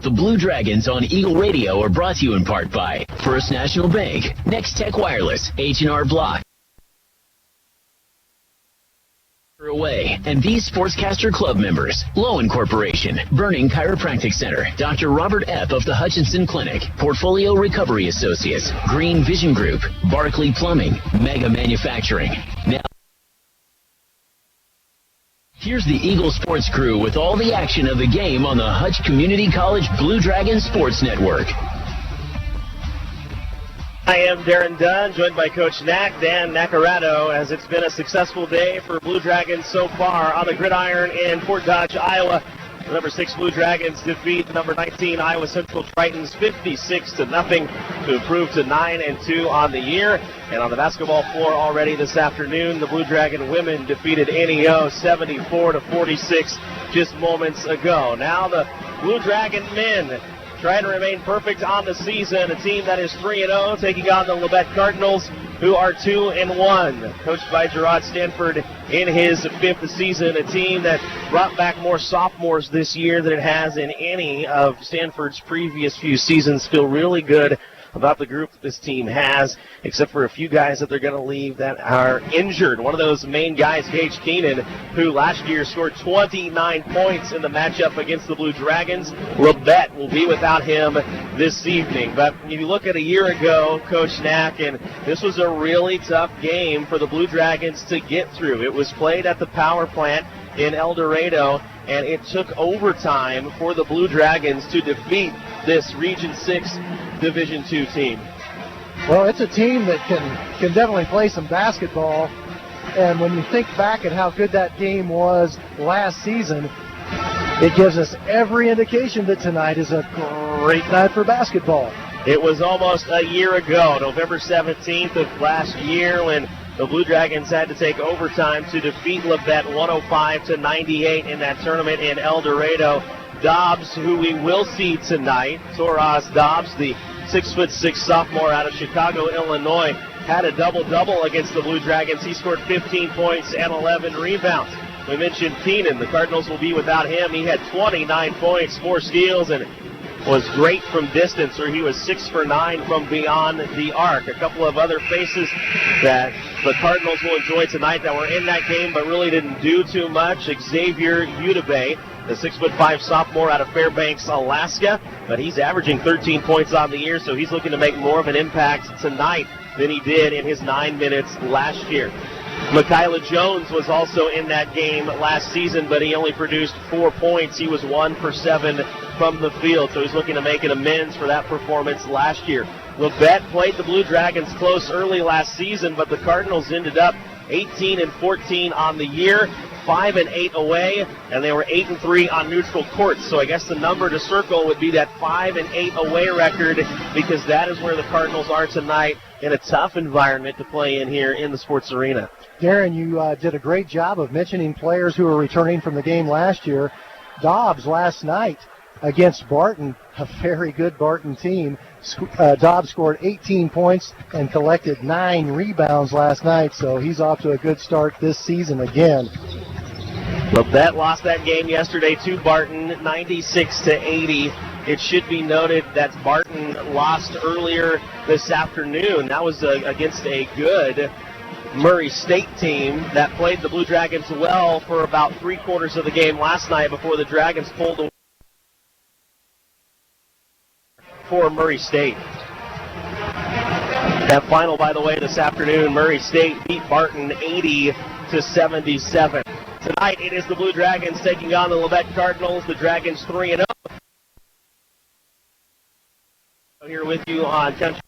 The Blue Dragons on Eagle Radio are brought to you in part by First National Bank, Next Tech Wireless, H&R Block, Away, and these Sportscaster Club members: Lowen Corporation, Burning Chiropractic Center, Dr. Robert Epp of the Hutchinson Clinic, Portfolio Recovery Associates, Green Vision Group, Barclay Plumbing, Mega Manufacturing. Now, here's the Eagle Sports Crew with all the action of the game on the Hutch Community College Blue Dragon Sports Network. I am Darren Dunn, joined by Coach Dan Nacarado, as it's been a successful day for Blue Dragons so far on the gridiron in Fort Dodge, Iowa. The number 6 Blue Dragons defeat the number 19 Iowa Central Tritons 56-0 to improve to 9-2 on the year. And on the basketball floor already this afternoon, the Blue Dragon women defeated NEO 74-46 just moments ago. Now the Blue Dragon men trying to remain perfect on the season. A team that is 3-0, taking on the Labette Cardinals, who are 2-1. Coached by Gerard Stanford in his 5th season. A team that brought back more sophomores this year than it has in any of Stanford's previous few seasons. Feel really good about the group that this team has, except for a few guys that they're going to leave that are injured. One of those main guys, Gage Keenan, who last year scored 29 points in the matchup against the Blue Dragons. Labette will be without him this evening. But if you look at a year ago, Coach Knack, and this was a really tough game for the Blue Dragons to get through. It was played at the power plant in El Dorado, and it took overtime for the Blue Dragons to defeat this Region 6 Division II team. Well, it's a team that can definitely play some basketball, and when you think back at how good that game was last season, it gives us every indication that tonight is a great night for basketball. It was almost a year ago, November 17th of last year, when the Blue Dragons had to take overtime to defeat Labette 105-98 in that tournament in El Dorado. Dobbs, who we will see tonight, Toraz Dobbs, the 6'6" sophomore out of Chicago, Illinois, had a double-double against the Blue Dragons. He scored 15 points and 11 rebounds. We mentioned Keenan. The Cardinals will be without him. He had 29 points, 4 steals, and was great from distance, or he was 6 for 9 from beyond the arc. A couple of other faces that the Cardinals will enjoy tonight that were in that game but really didn't do too much. Xavier Udebe, the 6'5" sophomore out of Fairbanks, Alaska, but he's averaging 13 points on the year, so he's looking to make more of an impact tonight than he did in his 9 minutes last year. Michaela Jones was also in that game last season, but he only produced 4 points. He was 1 for 7 from the field, so he's looking to make an amends for that performance last year. Labette played the Blue Dragons close early last season, but the Cardinals ended up 18-14 on the year, 5-8 away, and they were 8-3 on neutral courts. So I guess the number to circle would be that 5-8 away record, because that is where the Cardinals are tonight, in a tough environment to play in here in the sports arena. Darren, you did a great job of mentioning players who were returning from the game last year. Dobbs last night against Barton, a very good Barton team. Dobbs scored 18 points and collected 9 rebounds last night, so he's off to a good start this season again. Labette lost that game yesterday to Barton, 96-80. It should be noted that Barton lost earlier this afternoon. That was against a good Murray State team that played the Blue Dragons well for about 3/4 of the game last night before the Dragons pulled away for Murray State. That final, by the way, this afternoon, Murray State beat Barton 80-77. Tonight, it is the Blue Dragons taking on the Labette Cardinals. The Dragons 3-0. Here with you on Country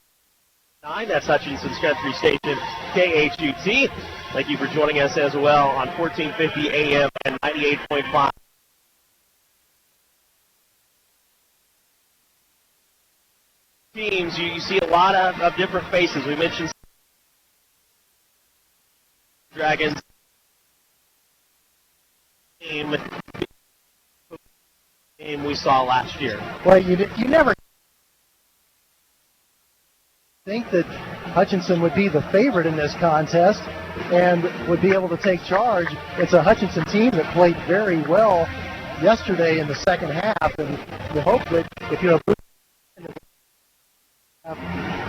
9. That's Hutchinson's Country Station, KHUT. Thank you for joining us as well on 1450 AM and 98.5. Teams, you see a lot of different faces. We mentioned Dragons game we saw last year. Well, you never think that Hutchinson would be the favorite in this contest and would be able to take charge. It's a Hutchinson team that played very well yesterday in the second half, and you hope that if you're a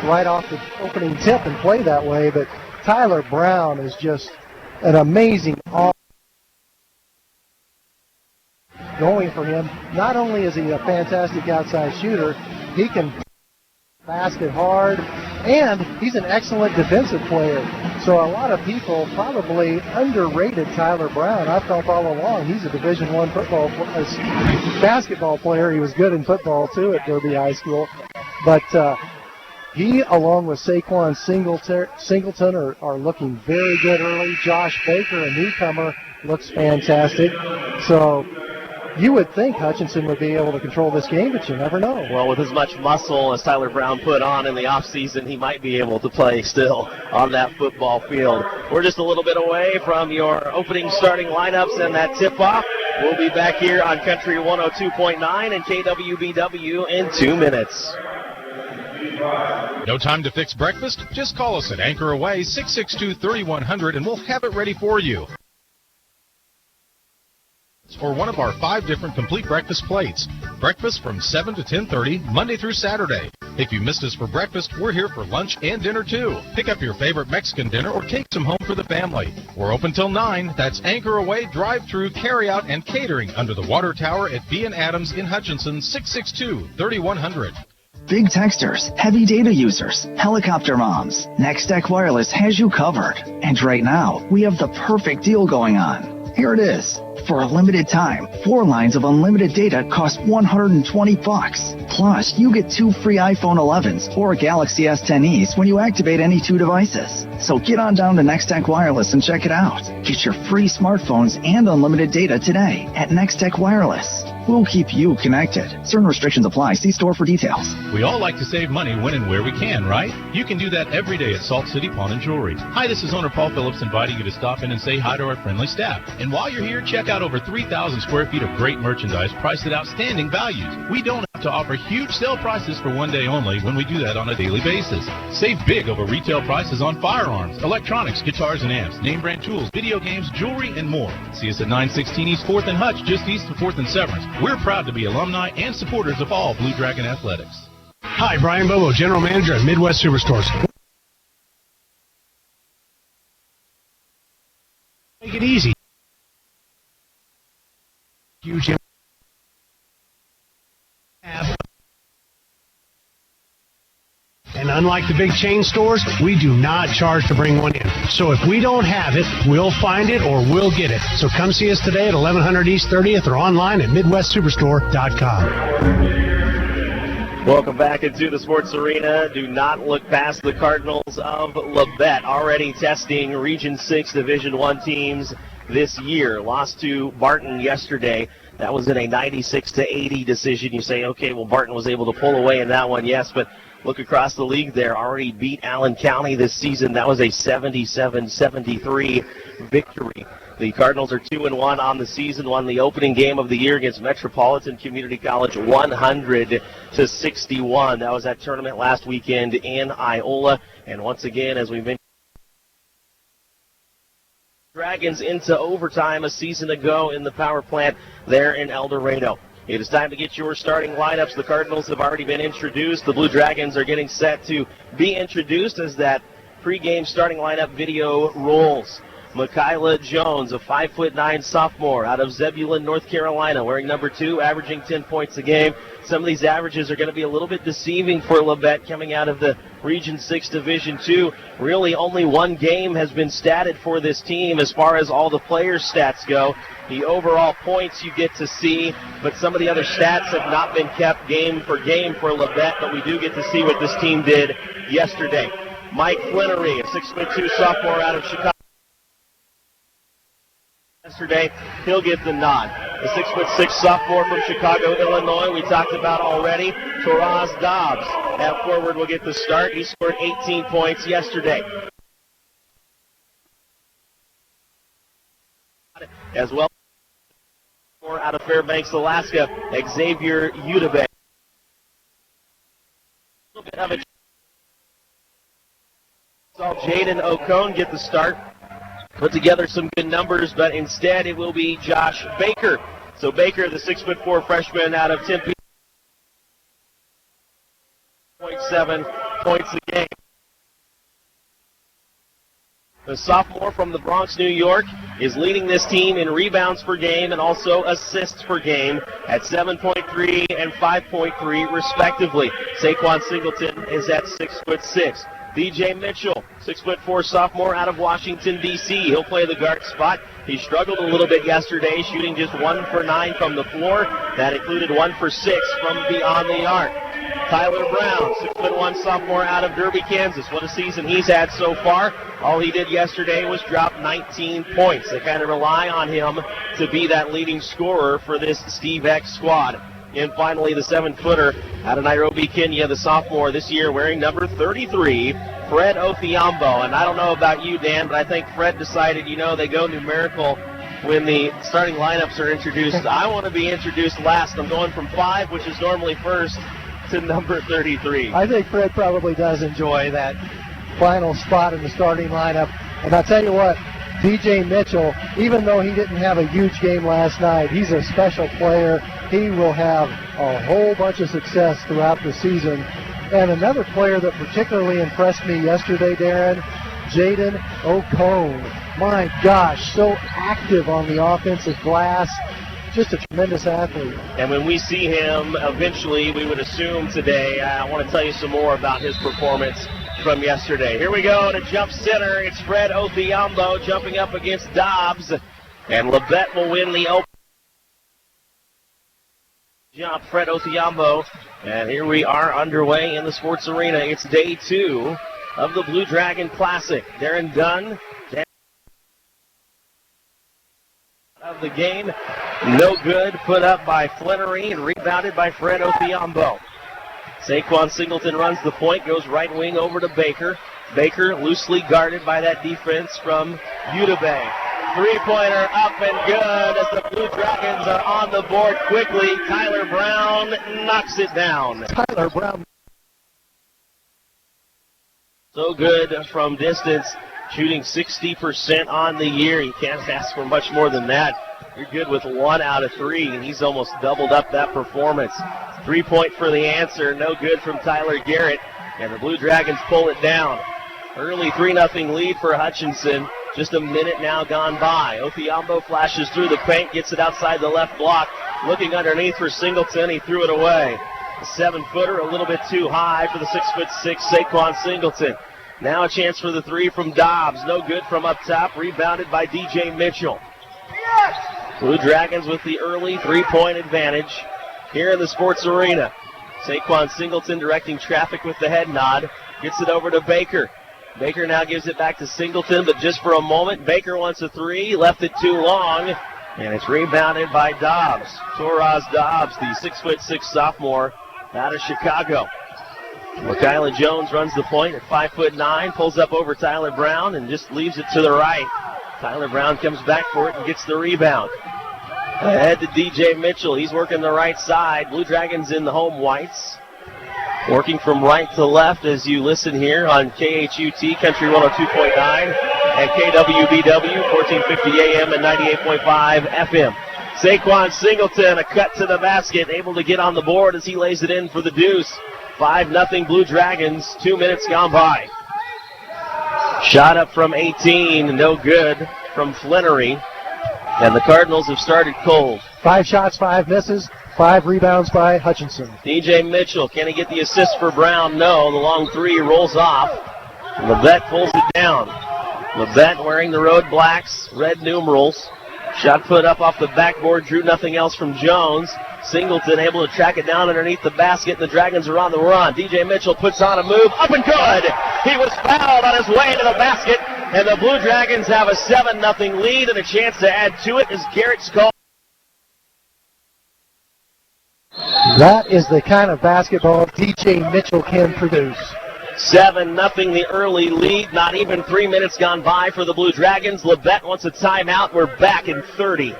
right off the opening tip and play that way, but Tyler Brown is just an amazing arm going for him. Not only is he a fantastic outside shooter, he can basket hard, and he's an excellent defensive player. So a lot of people probably underrated Tyler Brown. I felt all along he's a Division I basketball player. He was good in football too at Derby High School, but he, along with Saquon Singleton, are looking very good early. Josh Baker, a newcomer, looks fantastic. So you would think Hutchinson would be able to control this game, but you never know. Well, with as much muscle as Tyler Brown put on in the offseason, he might be able to play still on that football field. We're just a little bit away from your opening starting lineups and that tip-off. We'll be back here on Country 102.9 and KWBW in 2 minutes. No time to fix breakfast? Just call us at Anchor Away 662-3100 and we'll have it ready for you. Or one of our 5 different complete breakfast plates. Breakfast from 7 to 10:30, Monday through Saturday. If you missed us for breakfast, we're here for lunch and dinner too. Pick up your favorite Mexican dinner or take some home for the family. We're open till 9. That's Anchor Away, drive-through, carry-out, and catering under the water tower at B & Adams in Hutchinson, 662-3100. Big texters, heavy data users, helicopter moms. Nextech Wireless has you covered. And right now, we have the perfect deal going on. Here it is. For a limited time, 4 lines of unlimited data cost $120. Plus, you get 2 free iPhone 11s or Galaxy S10es when you activate any 2 devices. So get on down to Nextech Wireless and check it out. Get your free smartphones and unlimited data today at Nextech Wireless. We'll keep you connected. Certain restrictions apply. See store for details. We all like to save money when and where we can, right? You can do that every day at Salt City Pawn and Jewelry. Hi, this is owner Paul Phillips inviting you to stop in and say hi to our friendly staff. And while you're here, check out over 3,000 square feet of great merchandise priced at outstanding values. We don't have to offer huge sale prices for one day only when we do that on a daily basis. Save big over retail prices on firearms, electronics, guitars and amps, name brand tools, video games, jewelry, and more. See us at 916 East 4th and Hutch, just east of 4th and Severance. We're proud to be alumni and supporters of all Blue Dragon athletics. Hi, Brian Bobo, General Manager at Midwest Superstores. Make it easy. Huge. And unlike the big chain stores, we do not charge to bring one in. So if we don't have it, we'll find it or we'll get it. So come see us today at 1100 East 30th or online at MidwestSuperstore.com. Welcome back into the Sports Arena. Do not look past the Cardinals of Labette, already testing Region 6 Division I teams this year. Lost to Barton yesterday. That was in a 96-80 decision. You say, okay, well, Barton was able to pull away in that one, yes, but look across the league there. Already beat Allen County this season. That was a 77-73 victory. The Cardinals are 2-1 on the season, won the opening game of the year against Metropolitan Community College 100-61. That was that tournament last weekend in Iola. And once again, as we mentioned, Dragons into overtime a season ago in the power plant there in El Dorado. It is time to get your starting lineups. The Cardinals have already been introduced. The Blue Dragons are getting set to be introduced as that pregame starting lineup video rolls. Michaela Jones, a 5'9" sophomore out of Zebulon, North Carolina, wearing number 2, averaging 10 points a game. Some of these averages are going to be a little bit deceiving for Labette coming out of the Region 6 Division II. Really only one game has been statted for this team as far as all the players' stats go. The overall points you get to see, but some of the other stats have not been kept game for Labette, but we do get to see what this team did yesterday. Mike Flannery, a 6'2" sophomore out of Chicago. Yesterday, he'll get the nod. The 6'6" sophomore from Chicago, Illinois, we talked about already. Taraz Dobbs at forward will get the start. He scored 18 points yesterday. As well, out of Fairbanks, Alaska, Xavier Udebe. A little bit of a saw Jaden Ocone get the start. Put together some good numbers, but instead it will be Josh Baker. So Baker, the 6'4" freshman out of Tempe, 7 points a game. The sophomore from the Bronx, New York, is leading this team in rebounds per game and also assists per game at 7.3 and 5.3 respectively. Saquon Singleton is at 6'6". DJ Mitchell, 6'4" sophomore out of Washington, D.C. He'll play the guard spot. He struggled a little bit yesterday, shooting just 1 for 9 from the floor. That included 1 for 6 from beyond the arc. Tyler Brown, 6'1" sophomore out of Derby, Kansas. What a season he's had so far. All he did yesterday was drop 19 points. They kind of rely on him to be that leading scorer for this Steve X squad. And finally, the 7-footer out of Nairobi, Kenya, the sophomore this year wearing number 33, Fred Othiambo. And I don't know about you, Dan, but I think Fred decided, they go numerical when the starting lineups are introduced. I want to be introduced last. I'm going from 5, which is normally first, to number 33. I think Fred probably does enjoy that final spot in the starting lineup. And I'll tell you what, DJ Mitchell, even though he didn't have a huge game last night, he's a special player. He will have a whole bunch of success throughout the season. And another player that particularly impressed me yesterday, Darren, Jaden O'Cone. My gosh, so active on the offensive glass. Just a tremendous athlete. And when we see him eventually, we would assume today, I want to tell you some more about his performance from yesterday. Here we go to jump center. It's Fred Othiambo jumping up against Dobbs. And Labette will win the open jump. Fred Othiambo. And here we are underway in the sports arena. It's day 2 of the Blue Dragon Classic. Darren Dunn of the game. No good. Put up by Flannery and rebounded by Fred Othiambo. Saquon Singleton runs the point, goes right wing over to Baker. Baker loosely guarded by that defense from Udebe. Three-pointer up and good as the Blue Dragons are on the board quickly. Tyler Brown knocks it down. Tyler Brown. So good from distance, shooting 60% on the year. You can't ask for much more than that. You're good with 1 out of 3, and he's almost doubled up that performance. 3-point for the answer, no good from Tyler Garrett, and the Blue Dragons pull it down. Early 3-0 lead for Hutchinson. Just a minute now gone by. Othiambo flashes through the paint, gets it outside the left block. Looking underneath for Singleton, he threw it away. The 7-footer a little bit too high for the 6'6" Saquon Singleton. Now a chance for the 3 from Dobbs. No good from up top. Rebounded by DJ Mitchell. Blue Dragons with the early 3-point advantage here in the sports arena. Saquon Singleton directing traffic with the head nod. Gets it over to Baker. Baker now gives it back to Singleton, but just for a moment. Baker wants a 3. Left it too long. And it's rebounded by Dobbs. Torraz Dobbs, the 6'6" sophomore out of Chicago. Kyla Jones runs the point at 5'9", pulls up over Tyler Brown and just leaves it to the right. Tyler Brown comes back for it and gets the rebound. Ahead to DJ Mitchell. He's working the right side. Blue Dragons in the home whites. Working from right to left as you listen here on KHUT Country 102.9 and KWBW 1450 AM and 98.5 FM. Saquon Singleton, a cut to the basket, able to get on the board as he lays it in for the deuce. 5-0 Blue Dragons, 2 minutes gone by. Shot up from 18, no good from Flannery. And the Cardinals have started cold. 5 shots, 5 misses, 5 rebounds by Hutchinson. DJ Mitchell, can he get the assist for Brown? No, the long 3 rolls off. Labette pulls it down. Labette wearing the road blacks, red numerals. Shot put up off the backboard, drew nothing else from Jones. Singleton able to track it down underneath the basket, and the Dragons are on the run. DJ Mitchell puts on a move, up and good! He was fouled on his way to the basket, and the Blue Dragons have a 7-0 lead and a chance to add to it as Garrett's called. That is the kind of basketball DJ Mitchell can produce. 7-0 the early lead. Not even 3 minutes gone by for the Blue Dragons. Labette wants a timeout. We're back in 30.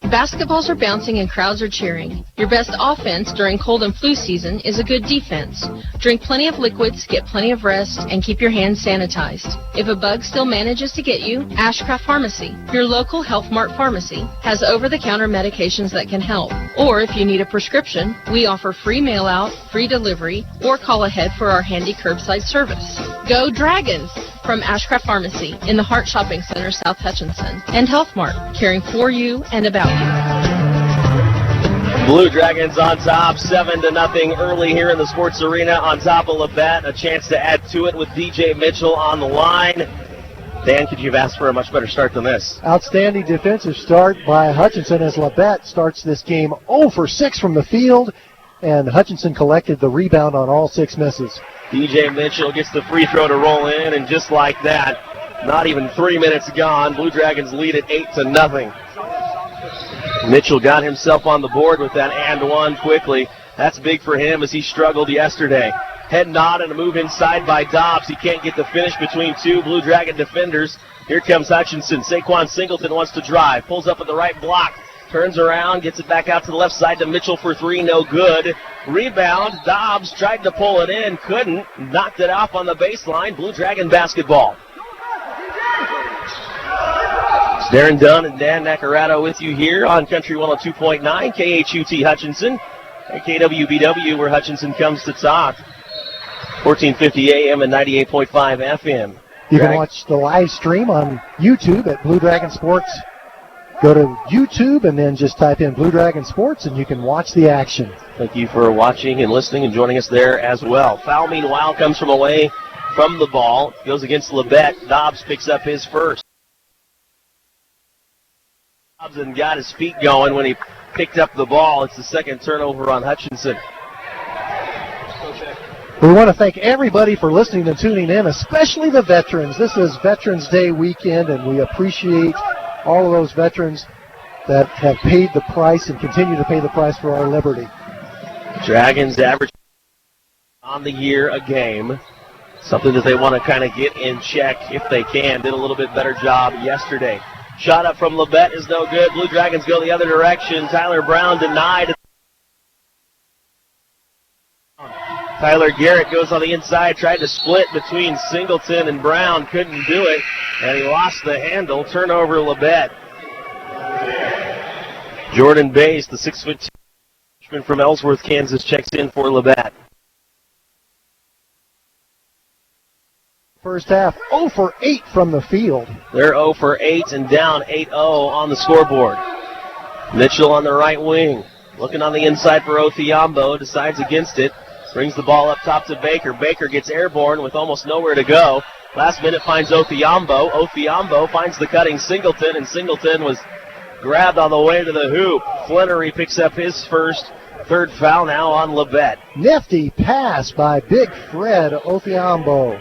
Basketballs are bouncing and crowds are cheering. Your best offense during cold and flu season is a good defense. Drink plenty of liquids, get plenty of rest, and keep your hands sanitized. If a bug still manages to get you, Ashcraft Pharmacy, your local Health Mart pharmacy, has over-the-counter medications that can help. Or if you need a prescription, we offer free mail-out, free delivery, or call ahead for our handy curbside service. Go Dragons! From Ashcraft Pharmacy in the Hart Shopping Center, South Hutchinson, and Health Mart, caring for you and about you. Blue Dragons on top, 7-0 early here in the Sports Arena on top of Labette. A chance to add to it with DJ Mitchell on the line. Dan, could you have asked for a much better start than this? Outstanding defensive start by Hutchinson as Labette starts this game 0 for 6 from the field, and Hutchinson collected the rebound on all 6 misses. DJ Mitchell gets the free throw to roll in, and just like that, not even 3 minutes gone, Blue Dragons lead it 8-0. Mitchell got himself on the board with that and one quickly. That's big for him as he struggled yesterday. Head nod and a move inside by Dobbs. He can't get the finish between two Blue Dragon defenders. Here comes Hutchinson. Saquon Singleton wants to drive. Pulls up at the right block. Turns around, gets it back out to the left side to Mitchell for three. No good. Rebound. Dobbs tried to pull it in. Couldn't. Knocked it off on the baseline. Blue Dragon basketball. It's Darren Dunn and Dan Nacarado with you here on Country 102.9 KHUT Hutchinson. At KWBW where Hutchinson comes to talk. 1450 AM and 98.5 FM. You can watch the live stream on YouTube at Blue Dragon Sports. Go to YouTube and then just type in Blue Dragon Sports and you can watch the action. Thank you for watching and listening and joining us there as well. Foul, meanwhile, comes from away from the ball. Goes against Labette. Dobbs picks up his first. Dobbs and got his feet going when he picked up the ball. It's the second turnover on Hutchinson. We want to thank everybody for listening and tuning in, especially the veterans. This is Veterans Day weekend, and we appreciate all of those veterans that have paid the price and continue to pay the price for our liberty. Dragons average on the year a game. Something that they want to kind of get in check if they can. Did a little bit better job yesterday. Shot up from Labette is no good. Blue Dragons go the other direction. Tyler Brown denied. Tyler Garrett goes on the inside, tried to split between Singleton and Brown, couldn't do it, and he lost the handle. Turnover Labette. Jordan Bass, the 6'2" freshman from Ellsworth, Kansas, checks in for Labette. First half, 0 for 8 from the field. They're 0 for 8 and down 8-0 on the scoreboard. Mitchell on the right wing, looking on the inside for Othiambo, decides against it. Brings the ball up top to Baker. Baker gets airborne with almost nowhere to go. Last minute finds Othiambo. Othiambo finds the cutting Singleton, and Singleton was grabbed on the way to the hoop. Flannery picks up his third foul now on Labette. Nifty pass by Big Fred Othiambo.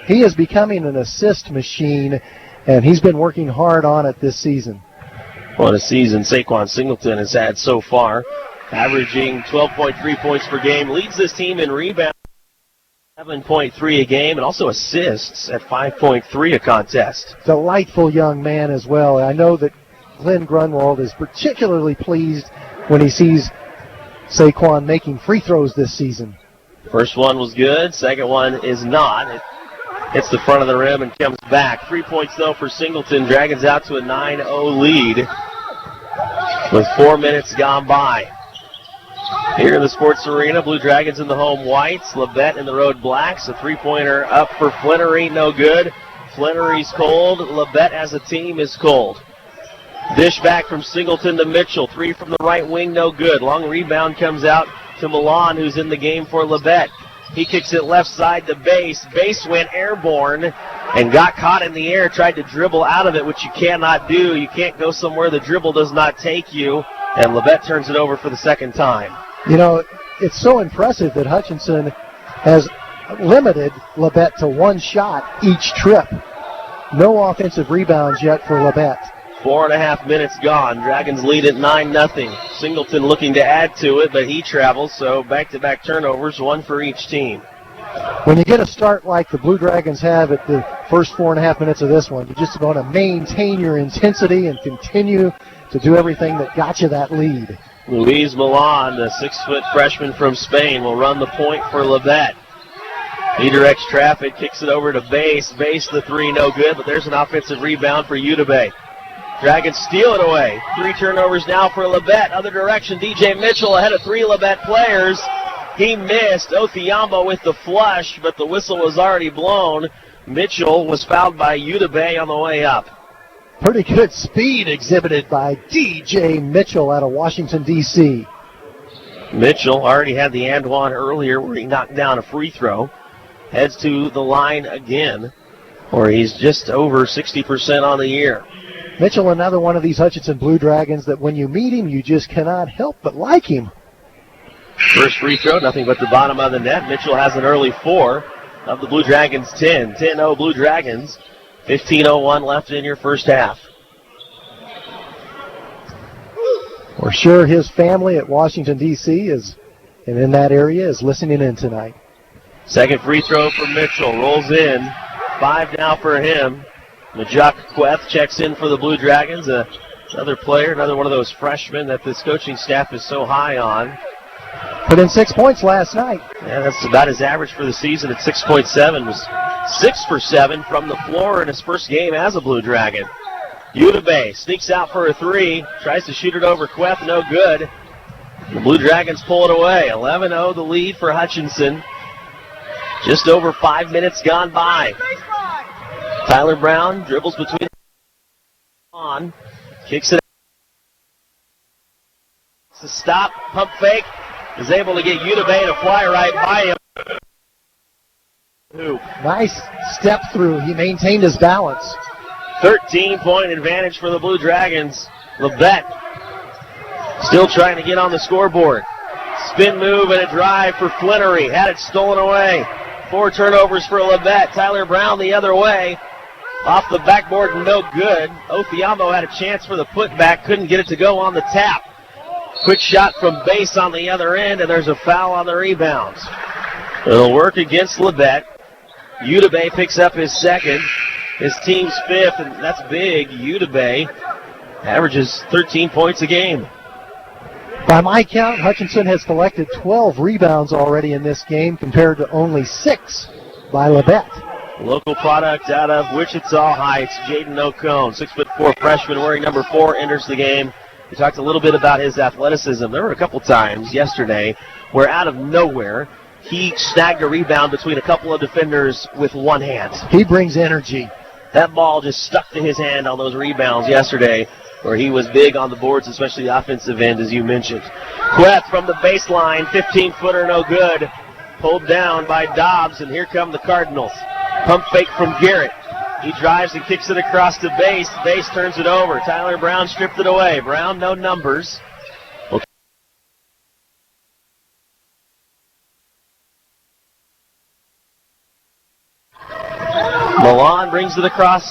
He is becoming an assist machine, and he's been working hard on it this season. What a season Saquon Singleton has had so far. Averaging 12.3 points per game, leads this team in rebounds, 7.3 a game, and also assists at 5.3 a contest. Delightful young man as well. I know that Glenn Grunwald is particularly pleased when he sees Saquon making free throws this season. First one was good, second one is not. It hits the front of the rim and comes back. 3 points though for Singleton. Dragons out to a 9-0 lead with 4 minutes gone by. Here in the Sports Arena, Blue Dragons in the home whites, Labette in the road blacks. A three-pointer up for Flannery, no good. Flannery's cold. Labette as a team is cold. Dish back from Singleton to Mitchell. Three from the right wing, no good. Long rebound comes out to Milan, who's in the game for Labette. He kicks it left side to Bass. Bass went airborne and got caught in the air, tried to dribble out of it, which you cannot do. You can't go somewhere the dribble does not take you. And Labette turns it over for the second time. You know, it's so impressive that Hutchinson has limited Labette to one shot each trip. No offensive rebounds yet for Labette. 4.5 minutes gone. Dragons lead at 9-0. Singleton looking to add to it, but he travels, so back-to-back turnovers, one for each team. When you get a start like the Blue Dragons have at the first 4.5 minutes of this one, you just want to maintain your intensity and continue to do everything that got you that lead. Luis Milan, the 6-foot freshman from Spain, will run the point for Labette. He directs traffic, kicks it over to Base. Base, the three, no good, but there's an offensive rebound for Udebe. Dragons steal it away. 3 turnovers now for Labette. Other direction, DJ Mitchell ahead of 3 Labette players. He missed. Othiambo with the flush, but the whistle was already blown. Mitchell was fouled by Udebe on the way up. Pretty good speed exhibited by DJ Mitchell out of Washington, D.C. Mitchell already had the and one earlier where he knocked down a free throw. Heads to the line again, where he's just over 60% on the year. Mitchell, another one of these Hutchinson Blue Dragons that when you meet him, you just cannot help but like him. First free throw, nothing but the bottom of the net. Mitchell has an early 4 of the Blue Dragons 10. 10-0 Blue Dragons. 15:01 left in your first half. We're sure his family at Washington, D.C. and in that area is listening in tonight. Second free throw for Mitchell. Rolls in. 5 now for him. Majak Queth checks in for the Blue Dragons. Another player, another one of those freshmen that this coaching staff is so high on. Put in 6 points last night. Yeah, that's about his average for the season at 6.7. Was 6 for 7 from the floor in his first game as a Blue Dragon. Udebe sneaks out for a 3. Tries to shoot it over Queth. No good. The Blue Dragons pull it away. 11-0 the lead for Hutchinson. Just over 5 minutes gone by. Tyler Brown dribbles between on. Kicks it. It's a stop. Pump fake. Is able to get Udebe to fly right by him. Nice step through. He maintained his balance. 13-point advantage for the Blue Dragons. Labette still trying to get on the scoreboard. Spin move and a drive for Flinnery. Had it stolen away. 4 turnovers for Labette. Tyler Brown the other way. Off the backboard, no good. Othiambo had a chance for the putback. Couldn't get it to go on the tap. Quick shot from Base on the other end, and there's a foul on the rebounds. It'll work against Labette. Udebe picks up his second. His team's 5th, and that's big. Udebe averages 13 points a game. By my count, Hutchinson has collected 12 rebounds already in this game compared to only 6 by Labette. Local product out of Wichita Heights, Jaden O'Cone, 6'4" freshman wearing number 4, enters the game. We talked a little bit about his athleticism. There were a couple times yesterday where out of nowhere he snagged a rebound between a couple of defenders with one hand. He brings energy. That ball just stuck to his hand on those rebounds yesterday, where he was big on the boards, especially the offensive end, as you mentioned. Queth from the baseline, 15-footer, no good. Pulled down by Dobbs, and here come the Cardinals. Pump fake from Garrett. He drives and kicks it across the Base. Base turns it over. Tyler Brown stripped it away. Brown, no numbers. Milan brings it across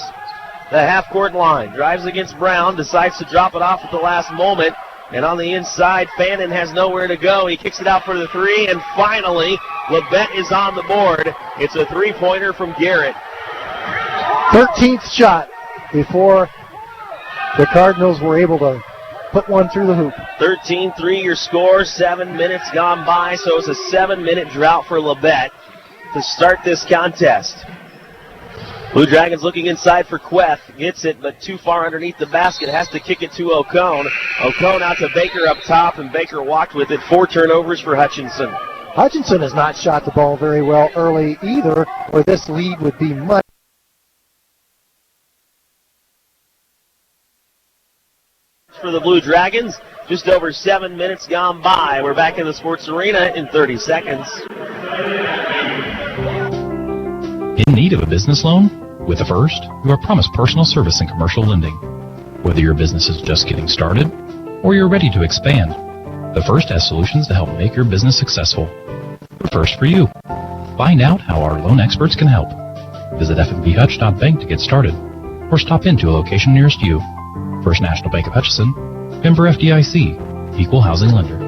the half-court line. Drives against Brown. Decides to drop it off at the last moment. And on the inside, Fannin has nowhere to go. He kicks it out for the 3. And finally, Labette is on the board. It's a 3-pointer from Garrett. 13th shot before the Cardinals were able to put one through the hoop. 13-3 your score, 7 minutes gone by, so it's a 7-minute drought for Labette to start this contest. Blue Dragons looking inside for Queth, gets it, but too far underneath the basket, has to kick it to O'Cone. O'Cone out to Baker up top, and Baker walked with it. 4 turnovers for Hutchinson. Hutchinson has not shot the ball very well early either, or this lead would be much. For the Blue Dragons, just over 7 minutes gone by. We're back in the Sports Arena in 30 seconds. In need of a business loan? With the First, you are promised personal service and commercial lending. Whether your business is just getting started or you're ready to expand, the First has solutions to help make your business successful. The First for you. Find out how our loan experts can help. Visit fnbhutch.bank to get started or stop into a location nearest you. First National Bank of Hutchinson, member FDIC, equal housing lender.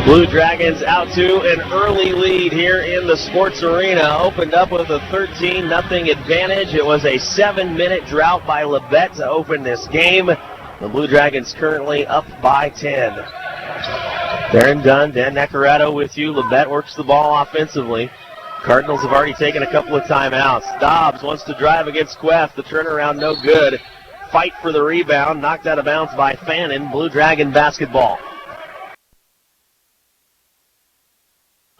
Blue Dragons out to an early lead here in the Sports Arena. Opened up with a 13-0 advantage. It was a 7-minute drought by Labette to open this game. The Blue Dragons currently up by 10. Darren Dunn, Dan Necarato with you. Labette works the ball offensively. Cardinals have already taken a couple of timeouts. Dobbs wants to drive against Queth. The turnaround no good. Fight for the rebound. Knocked out of bounds by Fannin. Blue Dragon basketball.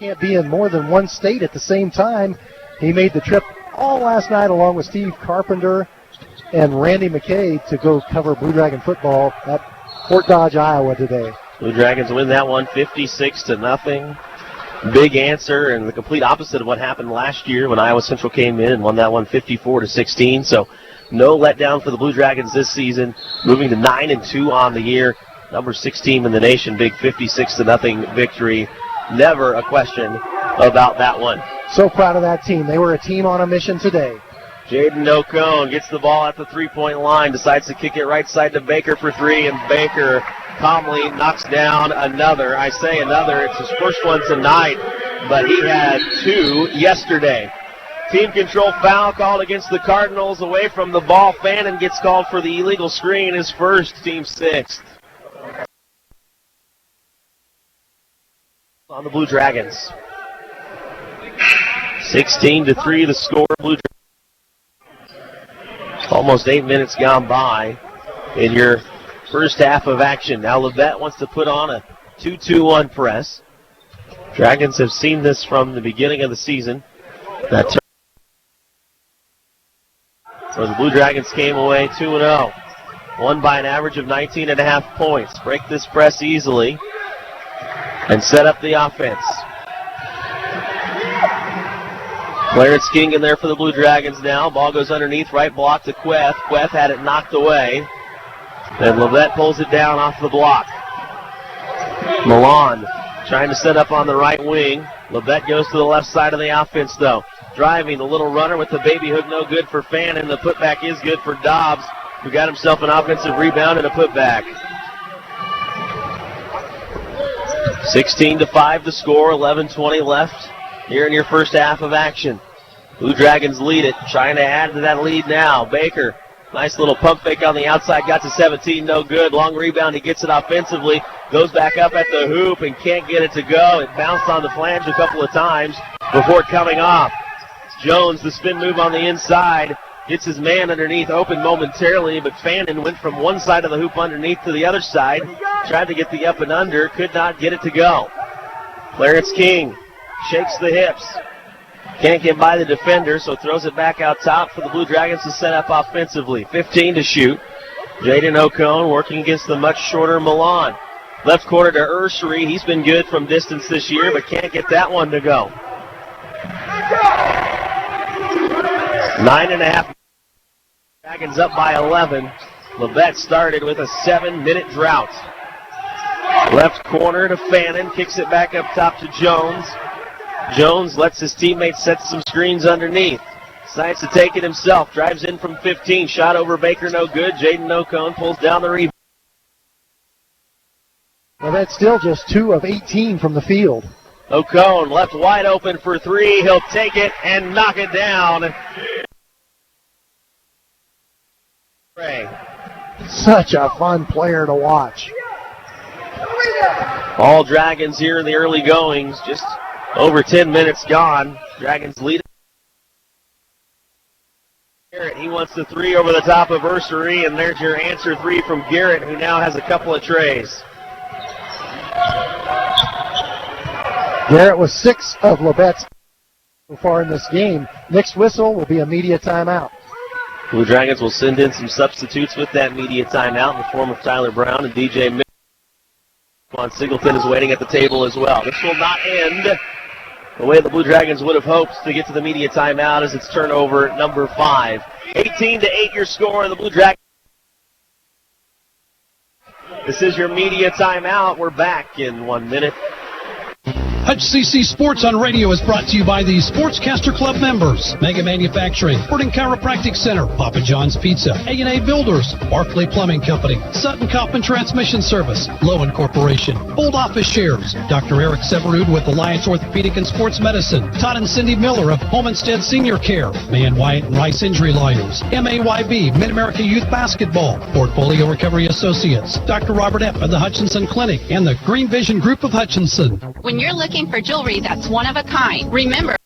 Can't be in more than one state at the same time. He made the trip all last night along with Steve Carpenter and Randy McKay to go cover Blue Dragon football at Fort Dodge, Iowa today. Blue Dragons win that one 56-0. Big answer and the complete opposite of what happened last year when Iowa Central came in and won that one 54-16. So no letdown for the Blue Dragons this season, moving to 9-2 on the year. Number 6 team in the nation, big 56-0 victory. Never a question about that one. So proud of that team. They were a team on a mission today. Jaden Ocone gets the ball at the three-point line, decides to kick it right side to Baker for three, and Baker calmly knocks down another. I say another, it's his first one tonight, but he had 2 yesterday. Team control foul called against the Cardinals. Away from the ball, Fannin gets called for the illegal screen, his first, team 6th. On the Blue Dragons. 16-3 the score. Blue Dragons. Almost 8 minutes gone by in your first half of action. Now Labette wants to put on a 2-2-1 press. Dragons have seen this from the beginning of the season. That where the Blue Dragons came away 2-0. Won by an average of 19.5 points. Break this press easily and set up the offense. Clarence King in there for the Blue Dragons now. Ball goes underneath, right block to Queth. Queth had it knocked away. And Labette pulls it down off the block. Milan trying to set up on the right wing. Labette goes to the left side of the offense, though. Driving, the little runner with the baby hook, no good for Fannin. The putback is good for Dobbs, who got himself an offensive rebound and a putback. 16-5 the score, 11:20 left here in your first half of action. Blue Dragons lead it, trying to add to that lead now. Baker, nice little pump fake on the outside, got to 17, no good. Long rebound, he gets it offensively, goes back up at the hoop and can't get it to go. It bounced on the flange a couple of times before coming off. Jones, the spin move on the inside, gets his man underneath, open momentarily, but Fannin went from one side of the hoop underneath to the other side, tried to get the up and under, could not get it to go. Clarence King shakes the hips, can't get by the defender, so throws it back out top for the Blue Dragons to set up offensively. 15 to shoot. Jaden Ocone working against the much shorter Milan. Left corner to Ursery, he's been good from distance this year, but can't get that one to go. 9.5. Dragons up by 11. Labette started with a 7-minute drought. Left corner to Fannin, kicks it back up top to Jones. Jones lets his teammates set some screens underneath. Decides to take it himself, drives in from 15, shot over Baker, no good. Jaden Ocone pulls down the rebound. Well, that's still just 2 of 18 from the field. Ocone left wide open for 3. He'll take it and knock it down. Such a fun player to watch. All Dragons here in the early goings, just over 10 minutes gone. Dragons lead. Garrett, he wants the 3 over the top of Ursery, and there's your answer 3 from Garrett, who now has a couple of trays. Garrett was 6 of Labette's so far in this game. Next whistle will be a media timeout. Blue Dragons will send in some substitutes with that media timeout in the form of Tyler Brown and DJ Mitchell. Juan Singleton is waiting at the table as well. This will not end the way the Blue Dragons would have hoped to get to the media timeout, as it's turnover number 5. 18-8 your score, the Blue Dragons. This is your media timeout. We're back in 1 minute. HCC Sports on Radio is brought to you by the Sportscaster Club members, Mega Manufacturing, Sporting Chiropractic Center, Papa John's Pizza, A&A Builders, Barclay Plumbing Company, Sutton Kaufman Transmission Service, Lowen Corporation, Bold Office Shares, Dr. Eric Severud with Alliance Orthopedic and Sports Medicine, Todd and Cindy Miller of Homestead Senior Care, Man Wyatt and Rice Injury Lawyers, MAYB, Mid-America Youth Basketball, Portfolio Recovery Associates, Dr. Robert F. of the Hutchinson Clinic, and the Green Vision Group of Hutchinson. When you're looking for jewelry that's one of a kind, remember,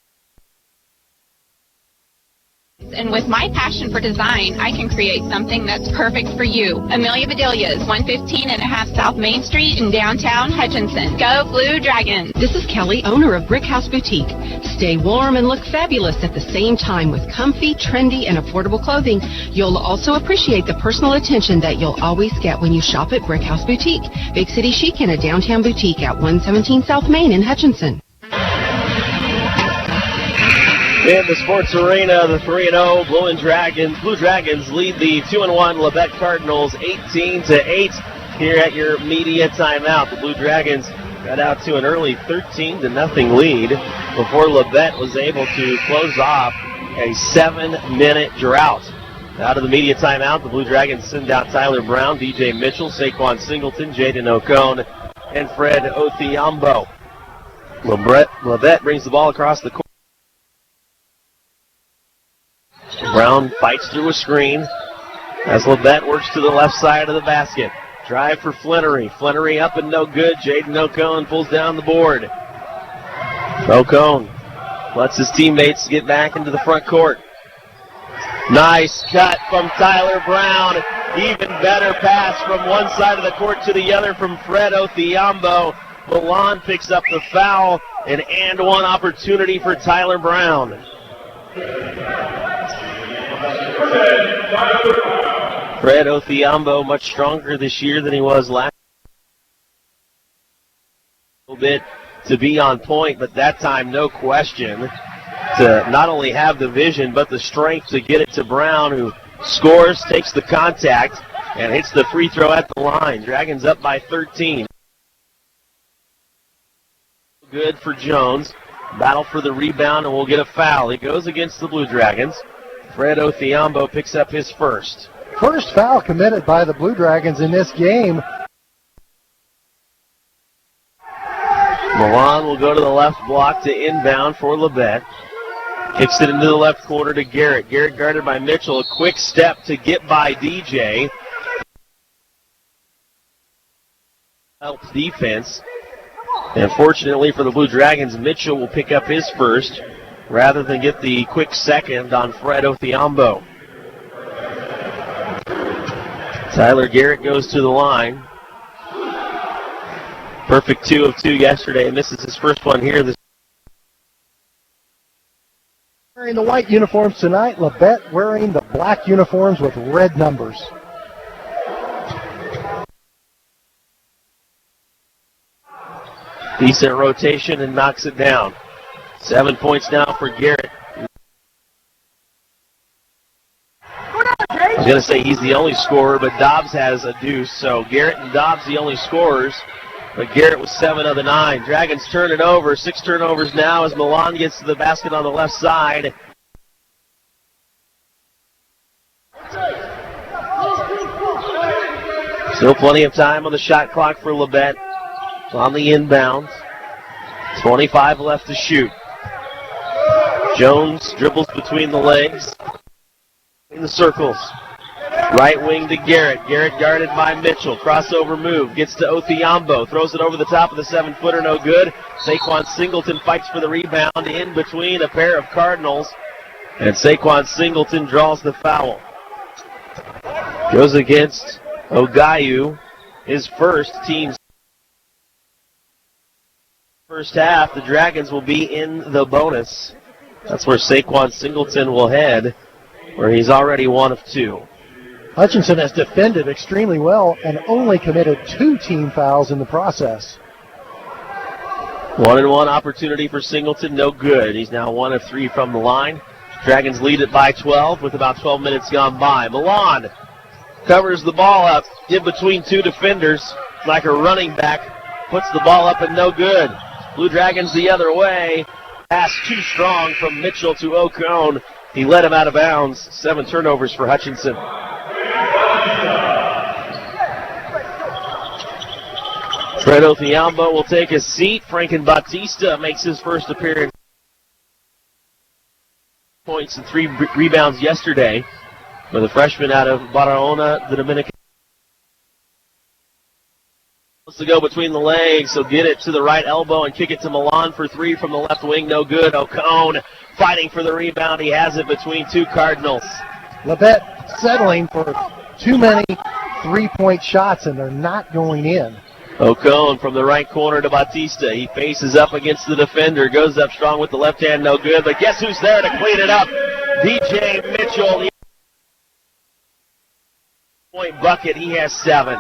and with my passion for design, I can create something that's perfect for you. Amelia Bedelia's, 115 and a half South Main Street in downtown Hutchinson. Go Blue Dragons! This is Kelly, owner of Brick House Boutique. Stay warm and look fabulous at the same time with comfy, trendy, and affordable clothing. You'll also appreciate the personal attention that you'll always get when you shop at Brick House Boutique. Big city chic in a downtown boutique at 117 South Main in Hutchinson. In the Sports Arena, the 3-0 Blue Dragons lead the 2-1 Labette Cardinals 18-8 here at your media timeout. The Blue Dragons got out to an early 13-0 lead before Labette was able to close off a 7-minute drought. Out of the media timeout, the Blue Dragons send out Tyler Brown, DJ Mitchell, Saquon Singleton, Jaden Ocone, and Fred Othiambo. Labette brings the ball across the court. Brown fights through a screen as Labette works to the left side of the basket. Drive for Flannery. Flannery up and no good. Jaden Ocone pulls down the board. Ocone lets his teammates get back into the front court. Nice cut from Tyler Brown. Even better pass from one side of the court to the other from Fred Othiambo. Milan picks up the foul. An and one opportunity for Tyler Brown. Fred Othiambo much stronger this year than he was last year. A little bit to be on point, but that time no question to not only have the vision but the strength to get it to Brown, who scores, takes the contact, and hits the free throw at the line. Dragons up by 13. Good for Jones. Battle for the rebound, and we'll get a foul. It goes against the Blue Dragons. Fred Othiambo picks up his first. First foul committed by the Blue Dragons in this game. Milan will go to the left block to inbound for Labette. Kicks it into the left corner to Garrett. Garrett guarded by Mitchell. A quick step to get by DJ. Helps defense. And fortunately for the Blue Dragons, Mitchell will pick up his first rather than get the quick second on Fred Othiambo. Tyler Garrett goes to the line. Perfect 2 of 2 yesterday. Misses his first one here. Wearing the white uniforms tonight, Labette wearing the black uniforms with red numbers. Decent rotation and knocks it down. 7 points now for Garrett. I was going to say he's the only scorer, but Dobbs has a deuce. So Garrett and Dobbs the only scorers. But Garrett was 7 of the 9. Dragons turn it over. 6 turnovers now as Milan gets to the basket on the left side. Still plenty of time on the shot clock for Labette. On the inbound. 25 left to shoot. Jones dribbles between the legs. In the circles. Right wing to Garrett. Garrett guarded by Mitchell. Crossover move. Gets to Othiambo. Throws it over the top of the 7-footer. No good. Saquon Singleton fights for the rebound in between a pair of Cardinals. And Saquon Singleton draws the foul. Goes against Ogayu. His first team. First half, the Dragons will be in the bonus. That's where Saquon Singleton will head, where he's already 1 of 2. Hutchinson has defended extremely well and only committed 2 team fouls in the process. 1-and-1 opportunity for Singleton, no good. He's now 1 of 3 from the line. Dragons lead it by 12 with about 12 minutes gone by. Milan covers the ball up in between 2 defenders like a running back. Puts the ball up and no good. Blue Dragons the other way. Pass too strong from Mitchell to Ocone. He led him out of bounds. 7 turnovers for Hutchinson. Fredo Thiambo will take a seat. Franken Batista makes his first appearance. Points and 3 rebounds yesterday for the freshman out of Barahona, the Dominican. Wants to go between the legs, so get it to the right elbow and kick it to Milan for 3 from the left wing. No good. Ocone fighting for the rebound. He has it between 2 Cardinals. Labette settling for too many three-point shots, and they're not going in. Ocone from the right corner to Batista. He faces up against the defender, goes up strong with the left hand, no good. But guess who's there to clean it up? DJ Mitchell. The point bucket, he has 7.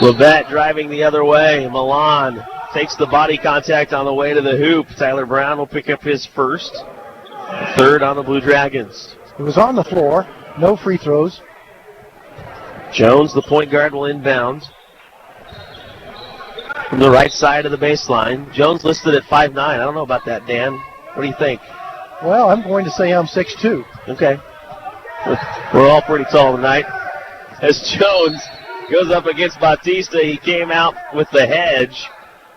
Labette driving the other way. Milan takes the body contact on the way to the hoop. Tyler Brown will pick up his first. 3rd on the Blue Dragons. It was on the floor. No free throws. Jones, the point guard, will inbound from the right side of the baseline. Jones listed at 5'9". I don't know about that, Dan. What do you think? Well, I'm going to say I'm 6'2". Okay. We're all pretty tall tonight. As Jones goes up against Batista, he came out with the hedge,